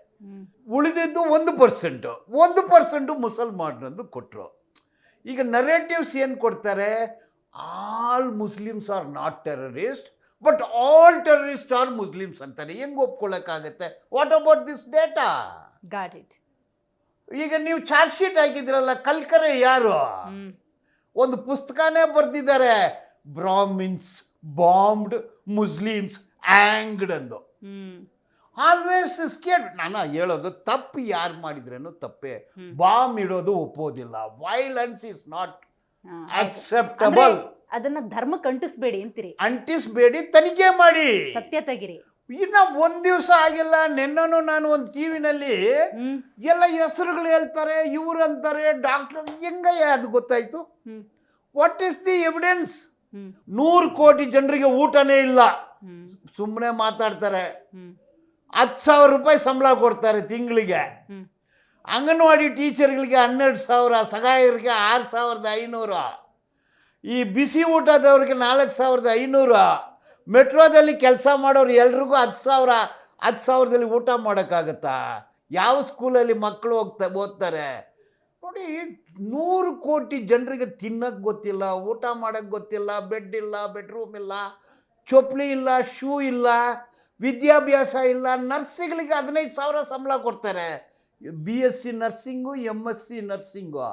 ಉಳಿದಿದ್ದು 1% ಮುಸಲ್ಮಾನರಂದು ಕೊಟ್ಟರು. ಈಗ ನರೇಟಿವ್ಸ್ ಏನು ಕೊಡ್ತಾರೆ? All Muslims are not terrorist, but all terrorist are Muslims ಅಂತಾರೆ. ಹೆಂಗೆ ಒಪ್ಕೊಳ್ಳೋಕ್ಕಾಗತ್ತೆ? What about this data? Got it. ಈಗ ನೀವು ಚಾರ್ಜ್ ಶೀಟ್ ಹಾಕಿದ್ರಲ್ಲ, ಕಲ್ಕರೆ ಯಾರು? ಒಂದು ಪುಸ್ತಕನೇ ಬರೆದಿದ್ದಾರೆ, ಬ್ರಾಹ್ಮಿನ್ಸ್ ಬಾಂಬ್ಡ್, ಮುಸ್ಲಿಮ್ಸ್ ಆ್ಯಂಗ್ಡ್ ಅಂದು. Always scared. ನಾನು ಹೇಳೋದು, ತಪ್ಪು ಯಾರು ಮಾಡಿದ್ರೇನು ತಪ್ಪೇ. ಬಾಂಬ್ ಇಡೋದು ಒಪ್ಪೋದಿಲ್ಲ. Violence is not acceptable. ಅದನ್ನ ಧರ್ಮಕ್ಕೆ ಅಂಟಿಸ್ಬೇಡಿ, ತನಿಖೆ ಮಾಡಿ, ಸತ್ಯ ತೆಗಿರಿ. ಇನ್ನ 1 ದಿವಸ ಆಗಿಲ್ಲ, ನೆನ್ನೂ ನಾನು ಒಂದು ಟಿವಿನಲ್ಲಿ ಎಲ್ಲ ಹೆಸರುಗಳು ಹೇಳ್ತಾರೆ, ಇವ್ರು ಅಂತಾರೆ, ಡಾಕ್ಟರ್. ಹೆಂಗಯ್ಯ ಅದು ಗೊತ್ತಾಯ್ತು? What is the evidence? 100 ಕೋಟಿ ಜನರಿಗೆ ಊಟನೇ ಇಲ್ಲ, ಸುಮ್ಮನೆ ಮಾತಾಡ್ತಾರೆ. 10,000 ರೂಪಾಯಿ ಸಂಬಳ ಕೊಡ್ತಾರೆ ತಿಂಗಳಿಗೆ. ಅಂಗನವಾಡಿ ಟೀಚರ್ಗಳಿಗೆ 12,000, ಸಹಾಯಕರಿಗೆ 6,500. ಈ ಬಿಸಿ ಊಟದವ್ರಿಗೆ 4,500, ಮೆಟ್ರೋದಲ್ಲಿ ಕೆಲಸ ಮಾಡೋರು ಎಲ್ರಿಗೂ 10,000. 10,000ದಲ್ಲಿ ಊಟ ಮಾಡೋಕ್ಕಾಗತ್ತಾ? ಯಾವ ಸ್ಕೂಲಲ್ಲಿ ಮಕ್ಕಳು ಓದ್ತಾರೆ? ನೋಡಿ, 100 ಕೋಟಿ ಜನರಿಗೆ ತಿನ್ನೋಕ್ಕೆ ಗೊತ್ತಿಲ್ಲ, ಊಟ ಮಾಡೋಕ್ಕೆ ಗೊತ್ತಿಲ್ಲ, ಬೆಡ್ ಇಲ್ಲ, ಬೆಡ್ರೂಮ್ ಇಲ್ಲ, ಚೊಪ್ಲಿ ಇಲ್ಲ, ಶೂ ಇಲ್ಲ, ವಿದ್ಯಾಭ್ಯಾಸ ಇಲ್ಲ. ನರ್ಸಿಗಳಿಗೆ 15,000 ಸಂಬಳ ಕೊಡ್ತಾರೆ. BSc nursing, MSc nursing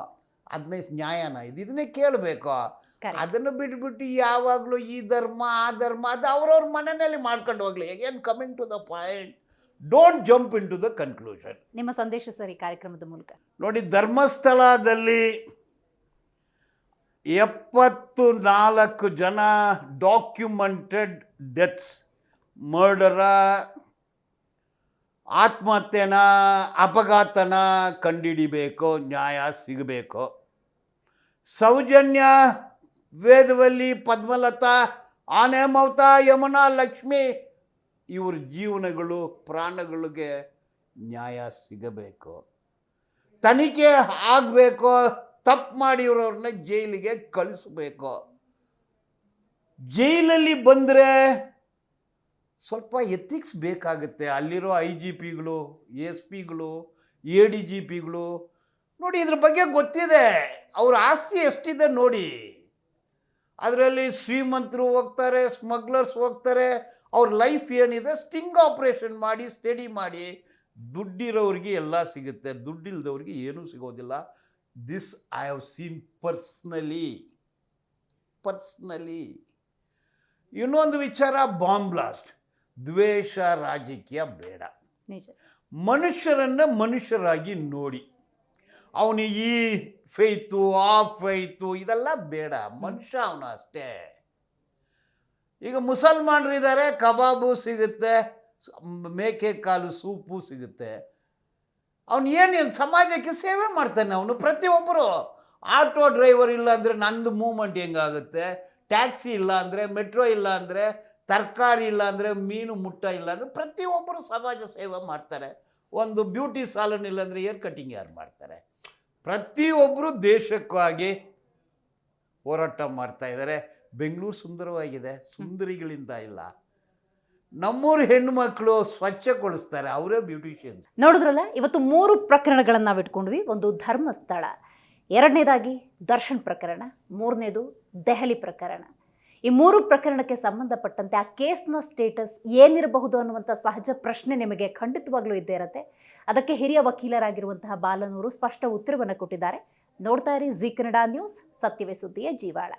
15 ನ್ಯಾಯನ? ಇದನ್ನೇ ಕೇಳಬೇಕು. ಅದನ್ನು ಬಿಟ್ಬಿಟ್ಟು ಯಾವಾಗಲೂ ಈ ಧರ್ಮ ಆ ಧರ್ಮ, ಅದು ಅವ್ರವ್ರ ಮನೆಯಲ್ಲಿ ಮಾಡ್ಕೊಂಡು ಹೋಗ್ಲಿ. Again coming to the point, don't jump into the conclusion. ನಿಮ್ಮ ಸಂದೇಶ ಸರ್ ಈ ಕಾರ್ಯಕ್ರಮದ ಮೂಲಕ. ನೋಡಿ, ಧರ್ಮಸ್ಥಳದಲ್ಲಿ 74 ಜನ ಡಾಕ್ಯುಮೆಂಟೆಡ್ ಡೆತ್ಸ್, ಮರ್ಡರ, ಆತ್ಮಹತ್ಯೆನ, ಅಪಘಾತನ ಕಂಡುಹಿಡಿಬೇಕು, ನ್ಯಾಯ ಸಿಗಬೇಕು. ಸೌಜನ್ಯ, ವೇದವಲ್ಲಿ, ಪದ್ಮಲತಾ, ಆನೆ ಮಮತಾ, ಯಮುನಾ, ಲಕ್ಷ್ಮಿ, ಇವ್ರ ಜೀವನಗಳು, ಪ್ರಾಣಗಳಿಗೆ ನ್ಯಾಯ ಸಿಗಬೇಕು. ತನಿಖೆ ಆಗಬೇಕು. ತಪ್ಪು ಮಾಡಿರೋರನ್ನ ಜೈಲಿಗೆ ಕಳಿಸ್ಬೇಕು. ಜೈಲಲ್ಲಿ ಬಂದರೆ ಸ್ವಲ್ಪ ಎಥಿಕ್ಸ್ ಬೇಕಾಗುತ್ತೆ. ಅಲ್ಲಿರೋ IGPಗಳು, SP-ಗಳು, ADGPಗಳು ನೋಡಿ, ಇದ್ರ ಬಗ್ಗೆ ಗೊತ್ತಿದೆ. ಅವ್ರ ಆಸ್ತಿ ಎಷ್ಟಿದೆ ನೋಡಿ. ಅದರಲ್ಲಿ ಶ್ರೀಮಂತರು ಹೋಗ್ತಾರೆ, ಸ್ಮಗ್ಲರ್ಸ್ ಹೋಗ್ತಾರೆ. ಅವ್ರ ಲೈಫ್ ಏನಿದೆ ಸ್ಟಿಂಗ್ ಆಪ್ರೇಷನ್ ಮಾಡಿ, ಸ್ಟಡಿ ಮಾಡಿ. ದುಡ್ಡಿರೋರಿಗೆ ಎಲ್ಲ ಸಿಗುತ್ತೆ, ದುಡ್ಡಿಲ್ದವ್ರಿಗೆ ಏನೂ ಸಿಗೋದಿಲ್ಲ. This I have seen personally. ಇನ್ನೊಂದು ವಿಚಾರ, ಬಾಂಬ್ ಬ್ಲಾಸ್ಟ್. ದ್ವೇಷ ರಾಜಕೀಯ ಬೇಡ. ಮನುಷ್ಯರನ್ನು ಮನುಷ್ಯರಾಗಿ ನೋಡಿ. ಅವನು ಈ ಫೈತು ಆ ಫೈತು ಇದೆಲ್ಲ ಬೇಡ. ಮನುಷ್ಯ ಅವನು ಅಷ್ಟೇ. ಈಗ ಮುಸಲ್ಮಾನರಿದ್ದಾರೆ, ಕಬಾಬು ಸಿಗುತ್ತೆ, ಮೇಕೆ ಕಾಲು ಸೂಪು ಸಿಗುತ್ತೆ. ಅವನು ಏನು ಸಮಾಜಕ್ಕೆ ಸೇವೆ ಮಾಡ್ತಾನೆ. ಅವನು ಪ್ರತಿಯೊಬ್ಬರು. ಆಟೋ ಡ್ರೈವರ್ ಇಲ್ಲ ಅಂದರೆ ನಂದು ಮೂವ್ಮೆಂಟ್ ಹೆಂಗಾಗುತ್ತೆ? ಟ್ಯಾಕ್ಸಿ ಇಲ್ಲ ಅಂದರೆ, ಮೆಟ್ರೋ ಇಲ್ಲ ಅಂದರೆ, ತರಕಾರಿ ಇಲ್ಲ ಅಂದರೆ, ಮೀನು ಮುಟ್ಟ ಇಲ್ಲ ಅಂದರೆ, ಪ್ರತಿಯೊಬ್ಬರು ಸಮಾಜ ಸೇವೆ ಮಾಡ್ತಾರೆ. ಒಂದು ಬ್ಯೂಟಿ ಸಾಲನ್ ಇಲ್ಲ ಅಂದರೆ ಏರ್ ಕಟಿಂಗ್ ಯಾರು ಮಾಡ್ತಾರೆ? ಪ್ರತಿಯೊಬ್ಬರು ದೇಶಕ್ಕಾಗಿ ಹೋರಾಟ ಮಾಡ್ತಾ ಇದ್ದಾರೆ. ಬೆಂಗಳೂರು ಸುಂದರವಾಗಿದೆ, ಸುಂದರಿಗಳಿಂದ ಇಲ್ಲ. ನಮ್ಮೂರು ಹೆಣ್ಣುಮಕ್ಕಳು ಸ್ವಚ್ಛಗೊಳಿಸ್ತಾರೆ, ಅವರೇ ಬ್ಯೂಟಿಷಿಯನ್ಸ್. ನೋಡಿದ್ರಲ್ಲ, ಇವತ್ತು 3 ಪ್ರಕರಣಗಳನ್ನು ನಾವು ಇಟ್ಕೊಂಡ್ವಿ. ಒಂದು ಧರ್ಮಸ್ಥಳ, ಎರಡನೇದಾಗಿ ದರ್ಶನ್ ಪ್ರಕರಣ, ಮೂರನೇದು ದೆಹಲಿ ಪ್ರಕರಣ. ಈ 3 ಪ್ರಕರಣಕ್ಕೆ ಸಂಬಂಧಪಟ್ಟಂತೆ ಆ ಕೇಸ್ನ ಸ್ಟೇಟಸ್ ಏನಿರಬಹುದು ಅನ್ನುವಂಥ ಸಹಜ ಪ್ರಶ್ನೆ ನಿಮಗೆ ಖಂಡಿತವಾಗ್ಲೂ ಇದ್ದೇ ಇರುತ್ತೆ. ಅದಕ್ಕೆ ಹಿರಿಯ ವಕೀಲರಾಗಿರುವಂತಹ ಬಾಲನೂರು ಸ್ಪಷ್ಟ ಉತ್ತರವನ್ನು ಕೊಟ್ಟಿದ್ದಾರೆ. ನೋಡ್ತಾ ಇರಿ ಜಿ ಕನ್ನಡ ನ್ಯೂಸ್, ಸತ್ಯವೇ ಸುದ್ದಿಯ ಜೀವಾಳ.